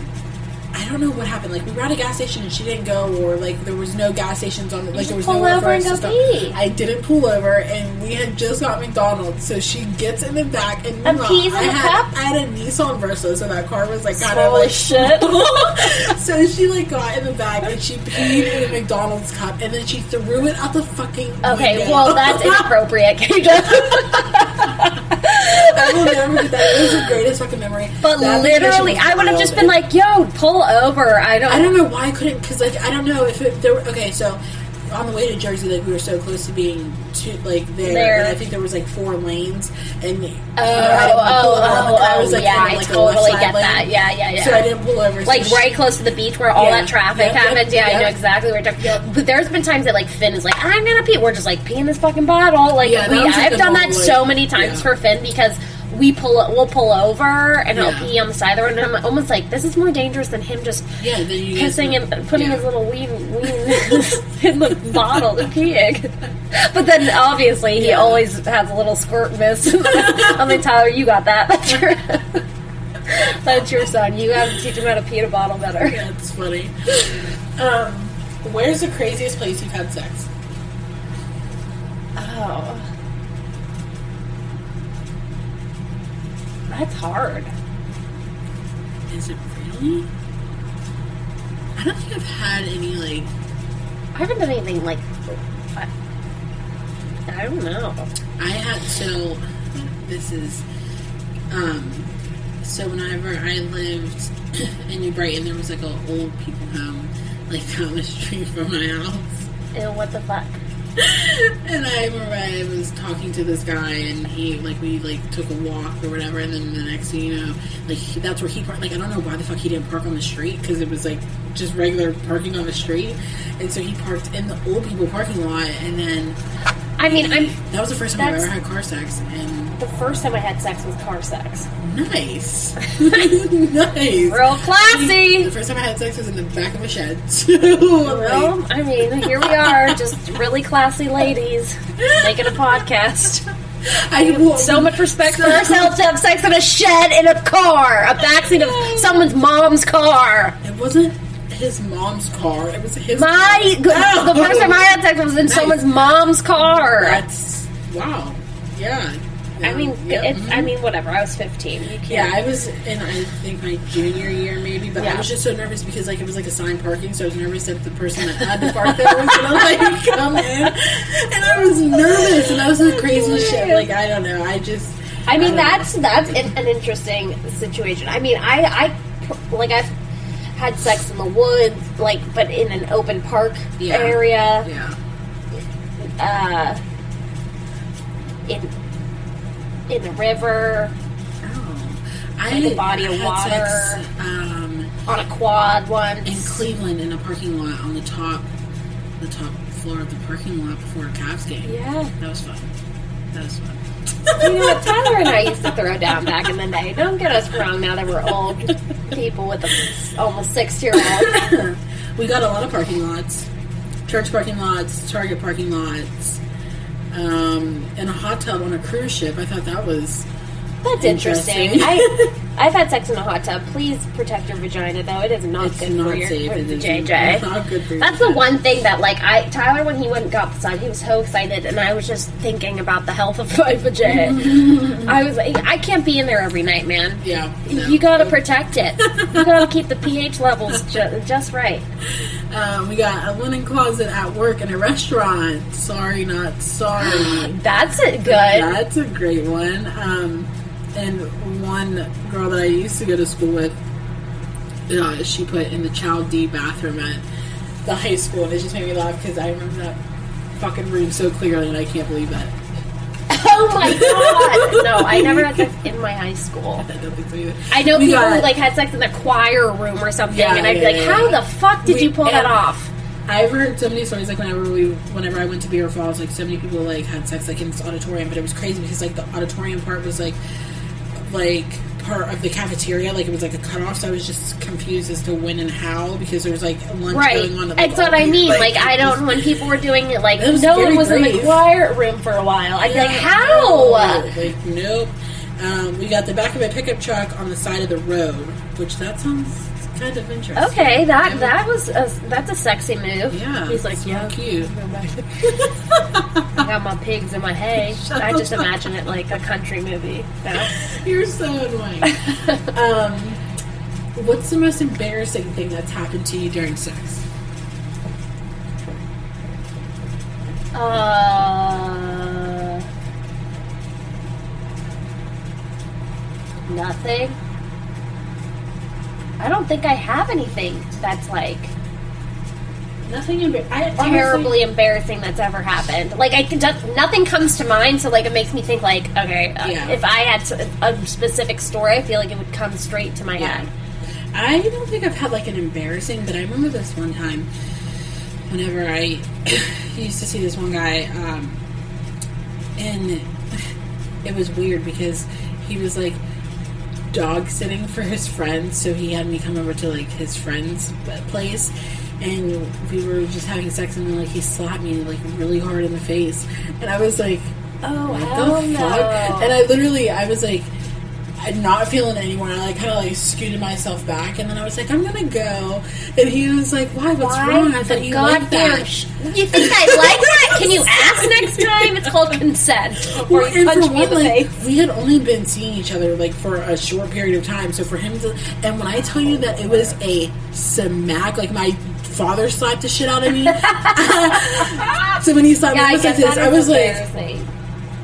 I don't know what happened. Like, we were at a gas station and she didn't go, or like there was no gas stations on. Like, there was nowhere for us to stop. I didn't pull over, and we had just got McDonald's, so she gets in the back and pees in the cup. I had a Nissan Versa, so that car was like kind of like shit. So she like got in the back and she peed in a McDonald's cup, and then she threw it out the fucking window. Well, that's inappropriate, I will never forget that. It was the greatest fucking memory. But that literally, I would have just been like, "Yo, pull over." I don't know why I couldn't, because like I don't know if there were, okay, so on the way to Jersey, like we were so close to being there. And I think there was like 4 lanes, and I was like, yeah, I totally get that. Yeah. So I didn't pull over, like right close to the beach where all that traffic happens. I know exactly where you're talking. But there's been times that like Finn is like, I'm gonna pee. We're just like peeing this fucking bottle. Like I've done that so many times for Finn because we'll pull over and he'll pee on the side of the road, and I'm almost like, this is more dangerous than him just pissing and putting his little ween in the bottle and peeing. But then obviously he always has a little squirt miss. I mean, Tyler, you got that. That's your son. You have to teach him how to pee in a bottle better. Yeah, it's funny. Where's the craziest place you've had sex? Oh. That's hard. Is it really? I don't think I've had any, like... I haven't done anything, like... I don't know. I had, so... This is... So whenever I lived in New Brighton, there was, like, an old people home, like, down the street from my house. Ew, what the fuck? And I remember I was talking to this guy, and he, like, we, like, took a walk or whatever, and then the next thing you know, like, that's where he parked. Like, I don't know why the fuck he didn't park on the street, because it was, like, just regular parking on the street, and so he parked in the old people parking lot, and then... I mean, that was the first time I ever had car sex, and the first time I had sex was car sex. Nice. Nice. Real classy. The first time I had sex was in the back of a shed. Well, I mean, here we are, just really classy ladies making a podcast. So much respect for ourselves to have sex in a shed in a car, a backseat of someone's mom's car. It wasn't his mom's car. It was his. The first time I had sex was in someone's mom's car. That's wow. Yeah. I mean, I mean, whatever. I was 15. You can't. Yeah, I was in, I think, my junior year, maybe. But I was just so nervous because, like, it was like assigned parking, so I was nervous that the person that had to park there was gonna like come in, and I was nervous, and that was the craziest shit. Like, I don't know. I mean, that's an interesting situation. I mean, I've had sex in the woods, like, but in an open park area. Yeah. In the river, in a body of water, sex, on a quad once in Cleveland in a parking lot on the top floor of the parking lot before a Cavs game. Yeah, that was fun. You know what, Tyler and I used to throw down back in the day. Don't get us wrong. Now that we're old people with almost 6-year-old, we got a lot of parking lots, church parking lots, Target parking lots. And a hot tub on a cruise ship. I thought that's interesting. I've had sex in a hot tub. Please protect your vagina, though. It is not good for your JJ. It's not good for That's the one thing that, like, Tyler, when he went and got outside, he was so excited, and I was just thinking about the health of my vagina. I was like, I can't be in there every night, man. Yeah. No. You gotta protect it. You gotta keep the pH levels just right. We got a linen closet at work in a restaurant. Sorry, not sorry. That's good. That's a great one. And one girl that I used to go to school with, she put in the Child D bathroom at the high school, and it just made me laugh because I remember that fucking room so clearly, and I can't believe that. Oh my god! No, I never had sex in my high school. I don't think so either. I know people who like had sex in the choir room or something, and I'd be like, "How the fuck did you pull that off?" I've heard so many stories, like whenever I went to Beaver Falls, like so many people like had sex like in this auditorium, but it was crazy because like the auditorium part was like part of the cafeteria, like it was like a cutoff, so I was just confused as to when and how, because there was like lunch going on. That's what I mean. Like I don't, when people were doing it, like no one was in the choir room for a while. I'd be like, how? Like nope. We got the back of a pickup truck on the side of the road, which that sounds kind of interesting. Okay, that's a sexy move. Yeah, he's like, yeah, cute. I got my pigs in my hay. I just imagine it like a country movie. You're so annoying. What's the most embarrassing thing that's happened to you during sex? Nothing. I don't think I have anything that's like terribly embarrassing that's ever happened. Like nothing comes to mind, so like it makes me think like, okay, if I had a specific story, I feel like it would come straight to my head. I don't think I've had like an embarrassing, but I remember this one time whenever I used to see this one guy, and it was weird because he was like dog sitting for his friends, so he had me come over to like his friend's place, and we were just having sex, and then like he slapped me like really hard in the face, and I was like, oh, what hell the fuck? No. And I was like, I'm not feeling it anymore. I like kind of like scooted myself back, and then I was like, I'm gonna go. And he was like, why? What's wrong? I thought you liked that. You think I like that? Can you ask next time? It's called consent. Or you punch me in the face. We had only been seeing each other like for a short period of time, so for him to, and when I tell you that it was a smack, like my father slapped the shit out of me. So when he slapped me, I was like.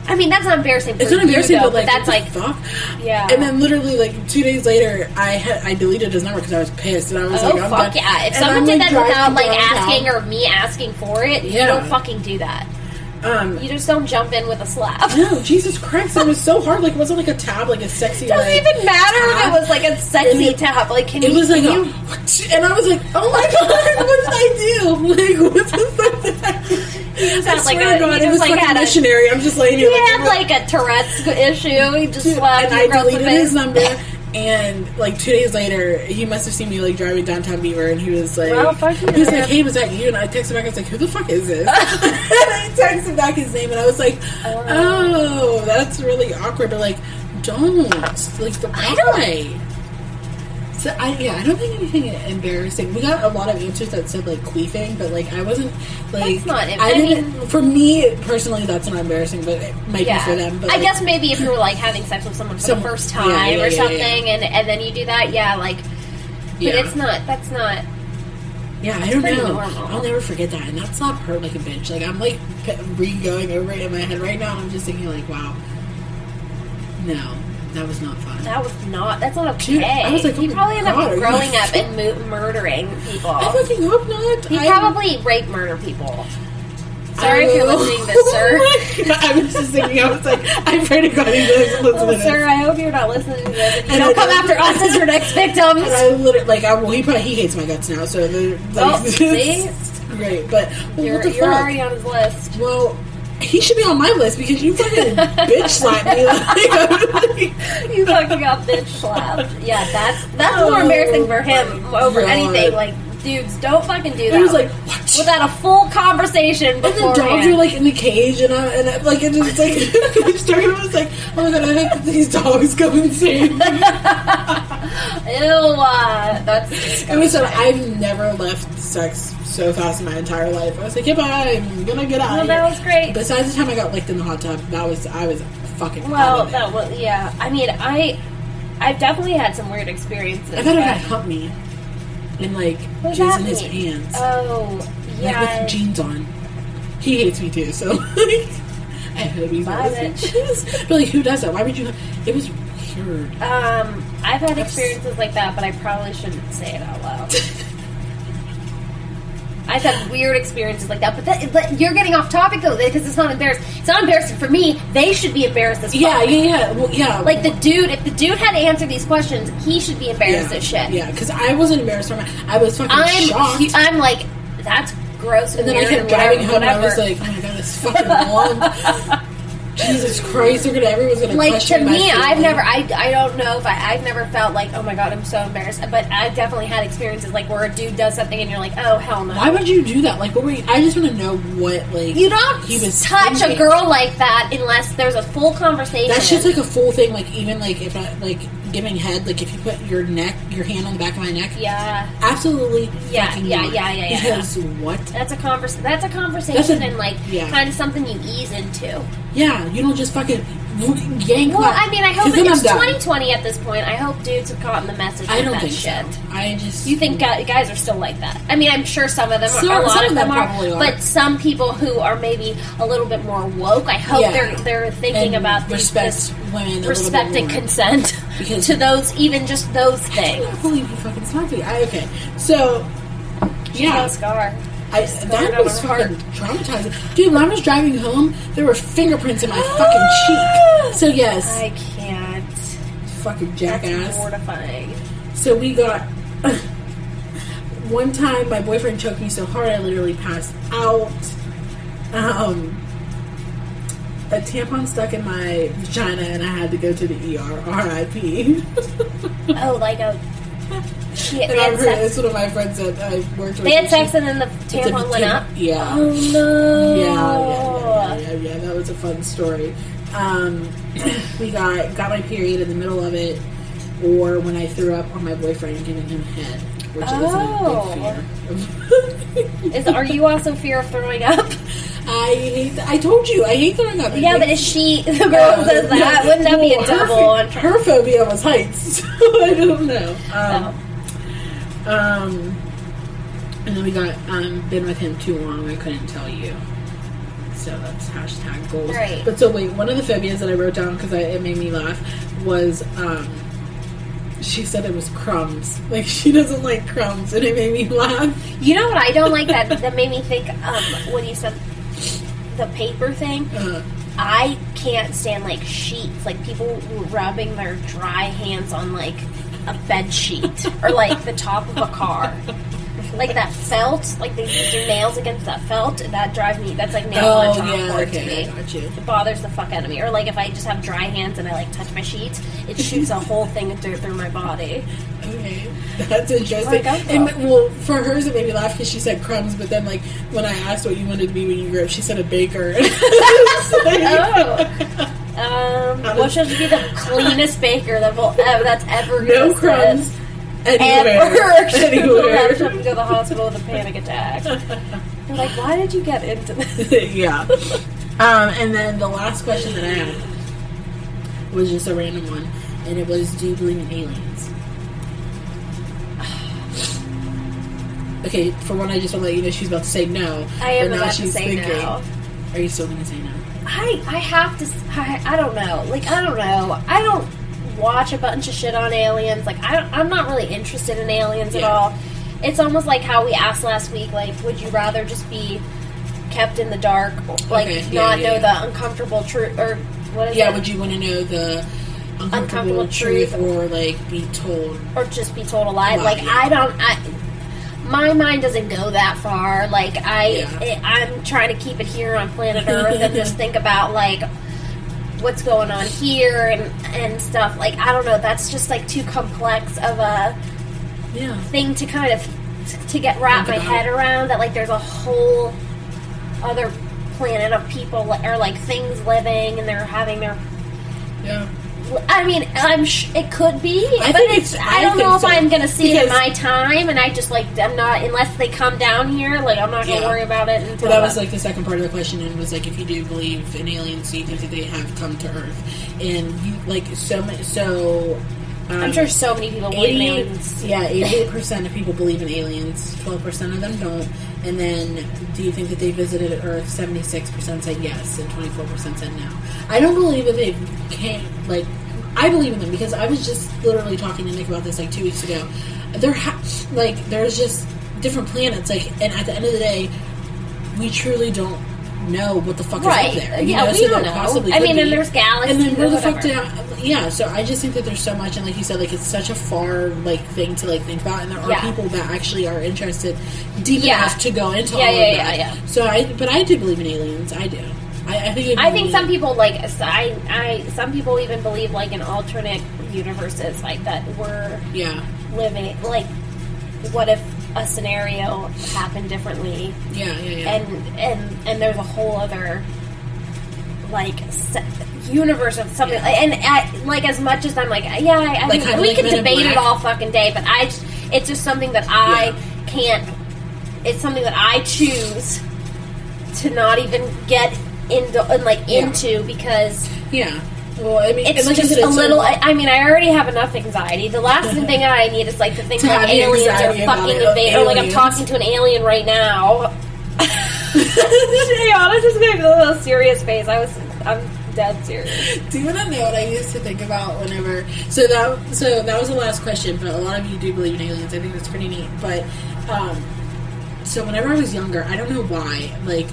I mean, that's not embarrassing. It's not embarrassing, but like that's like, fuck. Yeah. And then literally like 2 days later, I deleted his number because I was pissed, and I was like, I'm fuck done. Yeah! If someone did that without like asking or me asking for it, you don't fucking do that. You just don't jump in with a slap. No, Jesus Christ, it was so hard. Like it wasn't like a tab, like a sexy. Doesn't even matter if it was like a sexy tab. Like and I was like, oh my god, what did I do? Like what the fuck did I do? just had like a missionary. I'm just laying here. He had like a Tourette's issue. He just slapped and I deleted his number. And like 2 days later, he must have seen me like driving downtown Beaver, and he was like, "Hey, was that you?" And I texted back, I was like, "Who the fuck is this?" And I texted back his name, and I was like, "Oh, that's really awkward." But like, don't like why? So I don't think anything embarrassing. We got a lot of answers that said like queefing, but like I wasn't like that's not. I didn't. For me personally, that's not embarrassing, but it might be for them. But I guess maybe if you were like having sex with someone for the first time or something, and then you do that, like. But it's not. That's not. Yeah, I don't know. Normal. I'll never forget that, and that's not hurt like a bitch. Like I'm like going over it in my head right now, and I'm just thinking like, wow, no. That was not fun. That's not okay. Dude, I was like, you probably end up growing up and murdering people. I fucking hope not. You probably rape murder people. Sorry if you're listening to this, sir. I was just thinking, I was like, I pray to God he doesn't listen to this. Sir, I hope you're not listening to this. And don't come after us as your next victims. And I literally, he hates my guts now, so see? Great, but you're already on his list. Well, he should be on my list because you fucking bitch slapped me. You fucking got bitch slapped. Yeah, that's more embarrassing for him over anything. Like, dudes, don't fucking do that. I was like, what? Without a full conversation before. And the dogs are like in the cage, and like it just like I was like, oh my god, I hope that these dogs come and save me. Ew, that's disgusting. I mean, so I've never left sex so fast in my entire life. I was like, yeah, bye, I'm gonna get out of here. That was great. Besides the time I got licked in the hot tub, I was fucking that was, yeah. I mean, I've definitely had some weird experiences. I've had a guy hump me and like jizz in his pants. Oh, yeah. Like, with jeans on. He hates me too, so like, I hope he's not listening. But like, who does that? Why would you? It was weird. I've had experiences like that, but I probably shouldn't say it out loud. I've had weird experiences like that, but you're getting off topic though, because it's not embarrassing. It's not embarrassing for me. They should be embarrassed as fuck. Yeah. Well, yeah. Like if the dude had to answer these questions, he should be embarrassed as shit. Yeah, because I wasn't embarrassed from it. I was fucking shocked. I'm like, that's gross. And then I kept driving home, and I was like, oh my god, this fucking long. Jesus Christ, everyone's gonna like question to me. I've never. I don't know if I've never felt like, oh my god, I'm so embarrassed. But I've definitely had experiences like where a dude does something and you're like, oh hell no. Why would you do that? Like, what were you? I just want to know what like you don't he was touch thinking. A girl like that unless there's a full conversation. That's just like a full thing. Like even like if I like giving head, like if you put your hand on the back of my neck, absolutely, yeah. Because what? That's a conversation and like kind of something you ease into. Yeah, you don't just fucking yank. Well, I mean, I hope it's 2020 at this point. I hope dudes have gotten the message. I don't think shit. So. You think guys are still like that? I mean, I'm sure some of them are. A lot of them are. But some people who are maybe a little bit more woke, I hope they're thinking about women, respect and consent to those, even just those things. I can't believe you fucking slapped me. Okay, so yeah, scar. That was fucking traumatizing. Dude, when I was driving home, there were fingerprints in my fucking cheek. So, yes. I can't. Fucking jackass. That's mortifying. So, we got... one time, my boyfriend choked me so hard, I literally passed out. A tampon stuck in my vagina, and I had to go to the ER. R.I.P. Oh, like a... It's one of my friends that I worked with. They had sex and then the tampon went up? Yeah. Oh, no. Yeah. That was a fun story. We got my period in the middle of it, or when I threw up on my boyfriend giving him head, which is a big fear. Are you also fear of throwing up? I told you, I hate throwing up. Yeah, but is she the girl who says that? Wouldn't that be a double? Her phobia was heights, so I don't know. And then we got been with him too long. I couldn't tell you. So that's hashtag goals. Right. But so wait, one of the phobias that I wrote down because it made me laugh was she said it was crumbs. Like she doesn't like crumbs, and it made me laugh. You know what I don't like that made me think when you said the paper thing. I can't stand like sheets, like people rubbing their dry hands on like a bed sheet or like the top of a car. like that felt, like they use their nails against that felt, that drives me, that's like nails on chalkboard to me. I got you. It bothers the fuck out of me. Or like if I just have dry hands and I like touch my sheets, it shoots a whole thing of dirt through my body. Okay, that's interesting. And well, for hers it made me laugh because she said crumbs, but then like when I asked what you wanted to be when you grew up, she said a baker. What should be the cleanest baker that's ever no existed? crumbs Anywhere. Anywhere. I have to go to the hospital with a panic attack. They're like, why did you get into this? Yeah. And then the last question that I had was just a random one, and it was, do you believe in aliens? Okay, for one, I just want to let you know she's about to say no. I am about to say no. Are you still going to say no? I have to. I don't know. Like, I don't know. I don't watch a bunch of shit on aliens. Like, I'm not really interested in aliens at all. It's almost like how we asked last week, like, would you rather just be kept in the dark, like, know the uncomfortable truth, or what is it? Yeah, would you want to know the uncomfortable truth, or, like, be told... Or just be told a lie. Like, my mind doesn't go that far. Like, I'm trying to keep it here on planet Earth and just think about, like, what's going on here and stuff. Like, I don't know, that's just, like, too complex of a thing to kind of to get wrap my head around, that, like, there's a whole other planet of people or, like, things living and they're having their... Yeah. I mean, it could be, I don't know if I'm going to see it in my time, and I just, like, I'm not, unless they come down here, like, I'm not going to worry about it until... Well, that was, like, the second part of the question, and was, like, if you do believe in aliens, do you think that they have come to Earth? And, you, like, I'm sure so many people believe in aliens. Yeah, 88% of people believe in aliens, 12% of them don't. And then, do you think that they visited Earth? 76% said yes, and 24% said no. I don't believe that they can't, like, I believe in them, because I was just literally talking to Nick about this, like, 2 weeks ago. There's just different planets, like, and at the end of the day, we truly don't know what the fuck is up there. We don't know. I mean, and there's galaxies. And then where the fuck so I just think that there's so much, and like you said, like, it's such a far, like, thing to, like, think about, and there are people that actually are interested deep enough to go into all of that. Yeah. So I do believe in aliens. I do. I think some people, like, some people even believe, like, in alternate universes, like, that we're living, like, what if a scenario happened differently? And there's a whole other, like, universe of something, and like, as much as I'm like, I think we could debate it all fucking day, but it's just something that I can't. It's something that I choose to not even get into because well, I mean, it's like just said, a little. I mean, I already have enough anxiety. The last thing I need is, like, to think that aliens are fucking invading. Or, like, I'm talking to an alien right now. Jayana just made a little serious face. I'm dead serious. Do you want to know what I used to think about whenever? So that was the last question. But a lot of you do believe in aliens. I think that's pretty neat. But so whenever I was younger, I don't know why, like,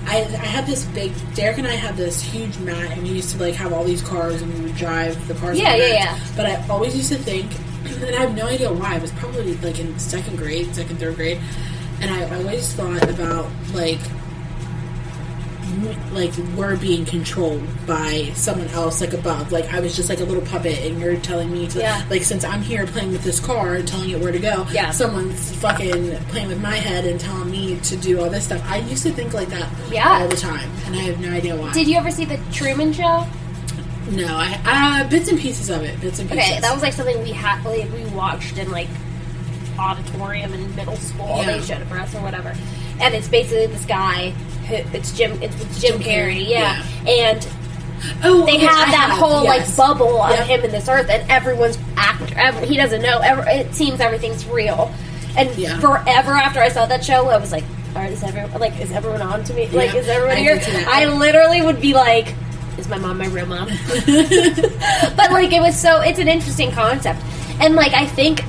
I had this big... Derek and I had this huge mat, and we used to, like, have all these cars, and we would drive the cars. Yeah. But I always used to think, and I have no idea why, I was probably, like, in third grade, and I always thought about, like, we're being controlled by someone else, like, above. Like, I was just, like, a little puppet, and you're telling me to, like, since I'm here playing with this car and telling it where to go, someone's fucking playing with my head and telling me to do all this stuff. I used to think like that all the time, and I have no idea why. Did you ever see the Truman Show? No, I bits and pieces of it. Okay, that was, like, something we watched in, like, auditorium in middle school. They showed it for us or whatever, and it's basically this guy. It's Jim Carrey, and they have that whole like bubble of him in this earth, and everyone's actor. He doesn't know. It seems everything's real, and forever after I saw that show, I was like, "All right, is everyone on to me? Like, is everyone here?" I literally would be like, "Is my mom my real mom?" But like, it's an interesting concept, and like I think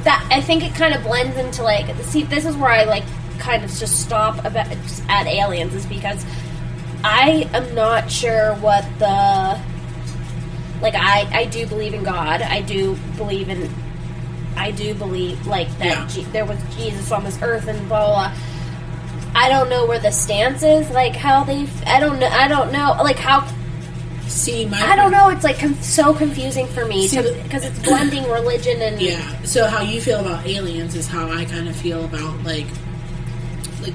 it kind of blends into like, see, this is where I like. Kind of just stop at aliens is because I am not sure what the, like, I do believe in God. I do believe in I do believe, like, that there was Jesus on this earth and blah, blah, blah. I don't know where the stance is, like, how they... I don't know, like, how... See, I don't know, it's, like, so confusing for me, because it's blending religion and... Yeah, so how you feel about aliens is how I kind of feel about, like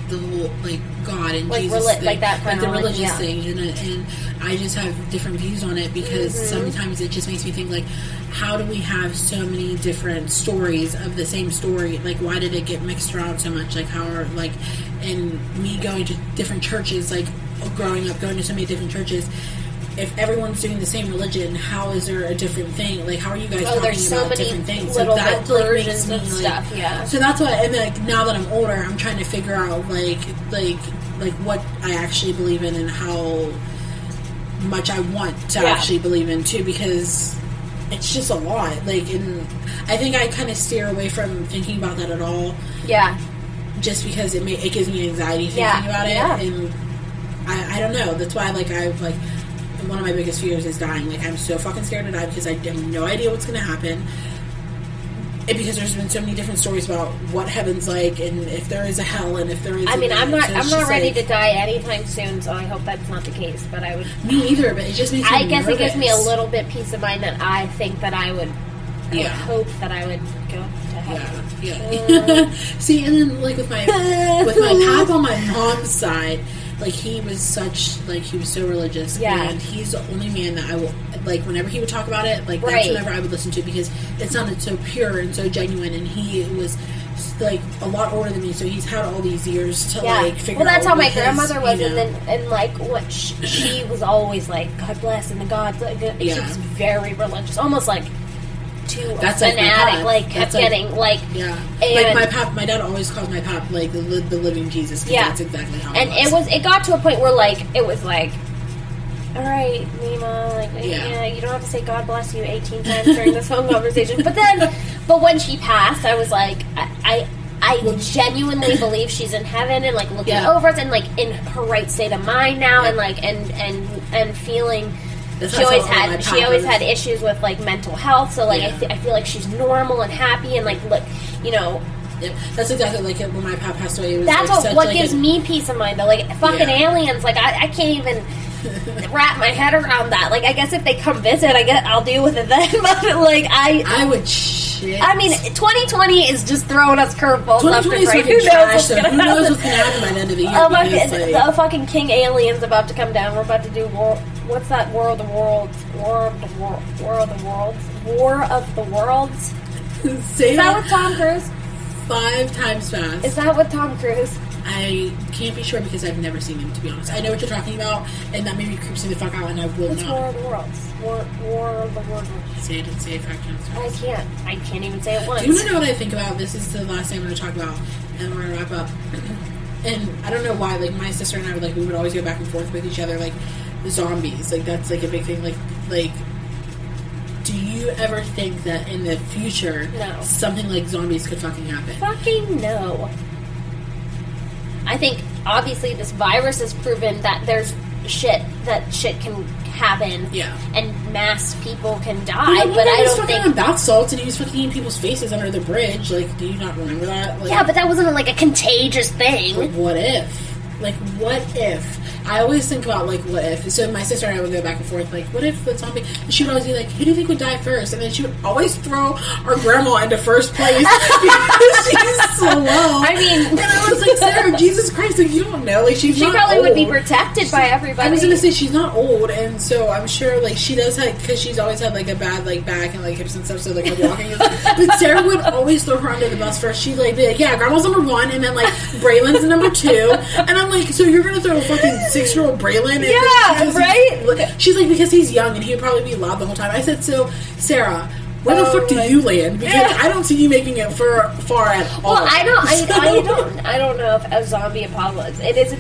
the whole, like, God and like Jesus thing, like that kind like of the religious thing, and I just have different views on it, because sometimes it just makes me think, like, how do we have so many different stories of the same story? Like, why did it get mixed around so much? Like, how are, like, and me going to different churches, like, growing up, going to so many different churches, if everyone's doing the same religion, how is there a different thing? Like, how are you guys talking about different things? Little that versions makes me, of stuff, yeah. So that's why, and like, now that I'm older, I'm trying to figure out, like what I actually believe in and how much I want to actually believe in too, because it's just a lot. Like, and I think I kind of steer away from thinking about that at all. Yeah. Just because it gives me anxiety thinking about it, and I don't know. That's why, like, one of my biggest fears is dying. Like, I'm so fucking scared to die because I have no idea what's going to happen. And because there's been so many different stories about what heaven's like, and if there is a hell, and if there is. I mean, I'm not ready to die anytime soon, so I hope that's not the case. But I would. Me either, but it just makes me nervous. It gives me a little bit peace of mind that I think that I would. I would hope that I would go to heaven. Yeah. See, and then, like, with my pap on my mom's side. Like, he was so religious, and he's the only man that I will, like, whenever he would talk about it, like, that's whenever I would listen to, because it sounded so pure and so genuine, and he was, like, a lot older than me, so he's had all these years to, like, figure out. Well, that's how my grandmother was, and like, what she was always like, God bless, and the God, she was very religious, almost like, that's fanatic, like kept getting like and like my dad always calls my pop like the living Jesus. That's exactly how. And it got to a point where like it was like, all right, Nima, like you don't have to say God bless you 18 times during this phone conversation. But when she passed, I was like, I genuinely believe she's in heaven and like looking over us and like in her right state of mind now and like and feeling. She always had issues with like mental health, so like I feel like she's normal and happy and like look, you know. Yep. That's exactly like when my pop passed away. It was that's like what gives me peace of mind though. Like fucking aliens, like I can't even wrap my head around that. Like I guess if they come visit, I'll deal with it then. But like I would. I mean, 2020 is just throwing us curveballs left and right. Who knows what's going to happen by the end of the year? Oh my god, the fucking King Alien's about to come down. We're about to do what's that? War of the Worlds. Is that with Tom Cruise? 5 times fast. Is that with Tom Cruise? I can't be sure because I've never seen him, to be honest. I know what you're talking about, and that maybe creeps me the fuck out, and I will not. It's War of the Worlds. War of the Worlds. Say it 5 times fast. I can't even say it once. Do you want to know what I think about? This is the last thing I'm going to talk about, and we're going to wrap up. And I don't know why, like, my sister and I we would always go back and forth with each other, like, zombies. Like, that's, like, a big thing. Like, do you ever think that in the future, something like zombies could fucking happen? Fucking no. I think, obviously, this virus has proven that there's shit can happen. Yeah. And mass people can die, but I don't think... on bath salts and he was fucking eating people's faces under the bridge. Like, do you not remember that? Like, yeah, but that wasn't, like, a contagious thing. But what if? Like, what if? I always think about, like, what if. So my sister and I would go back and forth, like, what if the zombie... And she would always be like, who do you think would die first? And then she would always throw our grandma into first place because she's slow. I mean... And I was like, Sarah, Jesus Christ, like, you don't know. Like, she probably would be protected by everybody. I was going to say, she's not old, and so I'm sure, like, she does have... Because she's always had, like, a bad, like, back and, like, hips and stuff, so, like, her walking is... But Sarah would always throw her under the bus first. She'd, like, be like, yeah, grandma's number 1, and then, like, Braylon's number 2. And I'm like, so you're going to throw a fucking 6-year-old Braylon? Yeah, right? She's like, because he's young and he would probably be loud the whole time. I said, so, Sarah, where the fuck do you land? Because I don't see you making it far at all. Well, I don't know if a zombie apocalypse. It's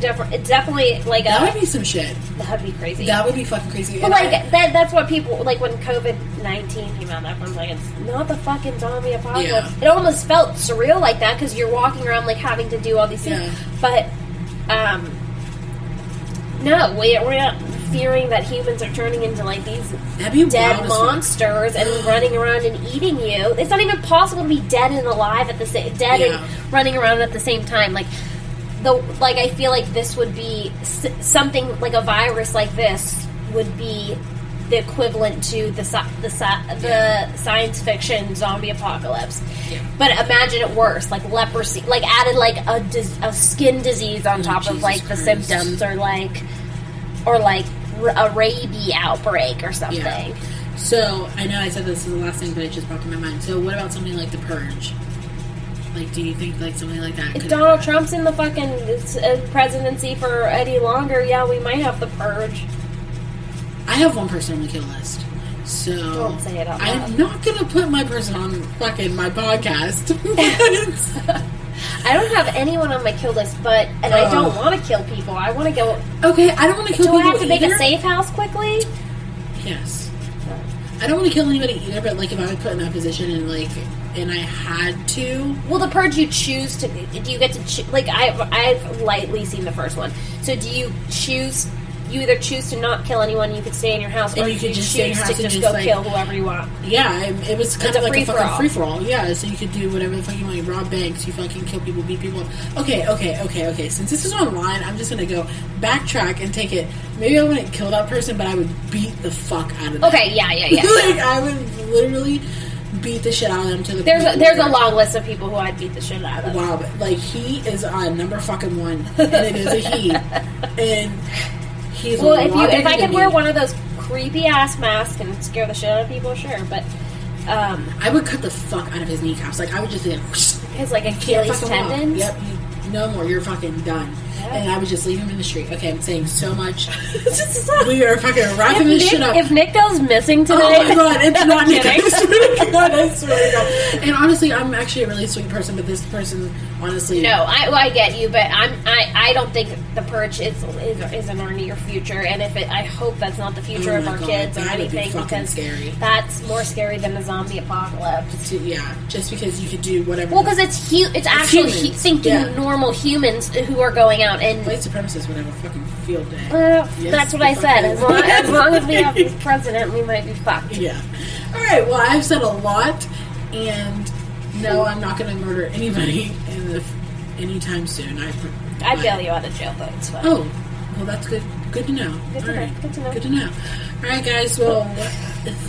definitely like that would be some shit. That would be crazy. That would be fucking crazy. But like that's what people like when COVID-19 came out. Everyone's like, it's not the fucking zombie apocalypse. Yeah. It almost felt surreal like that because you're walking around like having to do all these things. Yeah. But no, we're not. fearing that humans are turning into like these dead monsters and running around and eating you. It's not even possible to be dead and alive at the same and running around at the same time. Like I feel like this would be something like a virus like this would be the equivalent to the science fiction zombie apocalypse. Yeah. But imagine it worse, like leprosy, like added like a skin disease on top of like the symptoms, or like a rabies outbreak or something. Yeah. So I know I said this is the last thing, but it just popped in my mind. So what about something like The Purge? Like, do you think like something like that? If Donald Trump's in the fucking presidency for any longer, yeah, we might have The Purge. I have one person on the kill list. So don't say it out loud. I'm not gonna put my person on fucking my podcast. I don't have anyone on my kill list, but I don't want to kill people. I want to go. Okay, I don't want to kill people. Do I have to make a safe house quickly? Yes. I don't want to kill anybody either, but like if I was put in that position and I had to. Well, The Purge, you choose to. Do you get to choose? Like I've lightly seen the first one. So do you choose? You either choose to not kill anyone, you could stay in your house, or you could just stay in your house and just go kill whoever you want. Yeah, it was kind of like a fucking free for all. Yeah, so you could do whatever the fuck you want. You rob banks, you fucking kill people, beat people. Okay. Since this is online, I'm just gonna go backtrack and take it. Maybe I wouldn't kill that person, but I would beat the fuck out of them. Okay, yeah. Like I would literally beat the shit out of them to the point. There's a long list of people who I'd beat the shit out of. Wow, but like he is on number fucking one, and it is a he, and. Well, if I could wear one of those creepy ass masks and scare the shit out of people, sure. But I would cut the fuck out of his kneecaps. Like I would just his like Achilles tendon. Yep, no more. You're fucking done. And I would just leave him in the street. Okay, I'm saying so much. We are fucking wrapping this shit up. If Nick goes missing today... Oh my god, it's not Nick. I swear to God. And honestly, I'm actually a really sweet person, but this person, honestly... No, I get you, but I don't think The Purge is in our near future, and I hope that's not the future of our kids or anything, because scary. That's more scary than a zombie apocalypse. Yeah, just because you could do whatever... Well, because it's actually thinking normal humans who are going out and white supremacists would have a fucking field day. Yes, that's what I said. As long as we have this president, we might be fucked. Yeah. All right. Well, I've said a lot, and no, I'm not going to murder anybody anytime soon. I'd bail you out of jail, though. It's fine. Oh, well, that's good. Good to know. Good to know. All right, guys. Well,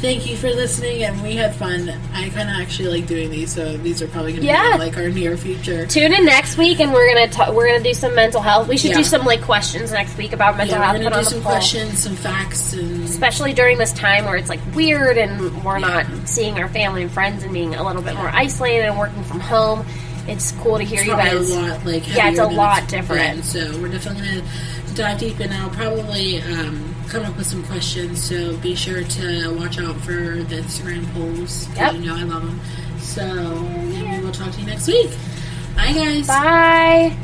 thank you for listening, and we had fun. I kind of actually like doing these, so these are probably going to be like our near future. Tune in next week, and we're gonna do some mental health. We should do some like questions next week about mental health. We're gonna do some questions, some facts, and especially during this time where it's like weird and we're not seeing our family and friends and being a little bit more isolated and working from home. It's cool to hear you guys. A lot, it's a lot different. So we're definitely gonna dive deep, and I'll probably come up with some questions. So be sure to watch out for the Instagram polls. Yep. You know I love them. So we will talk to you next week. Bye, guys. Bye.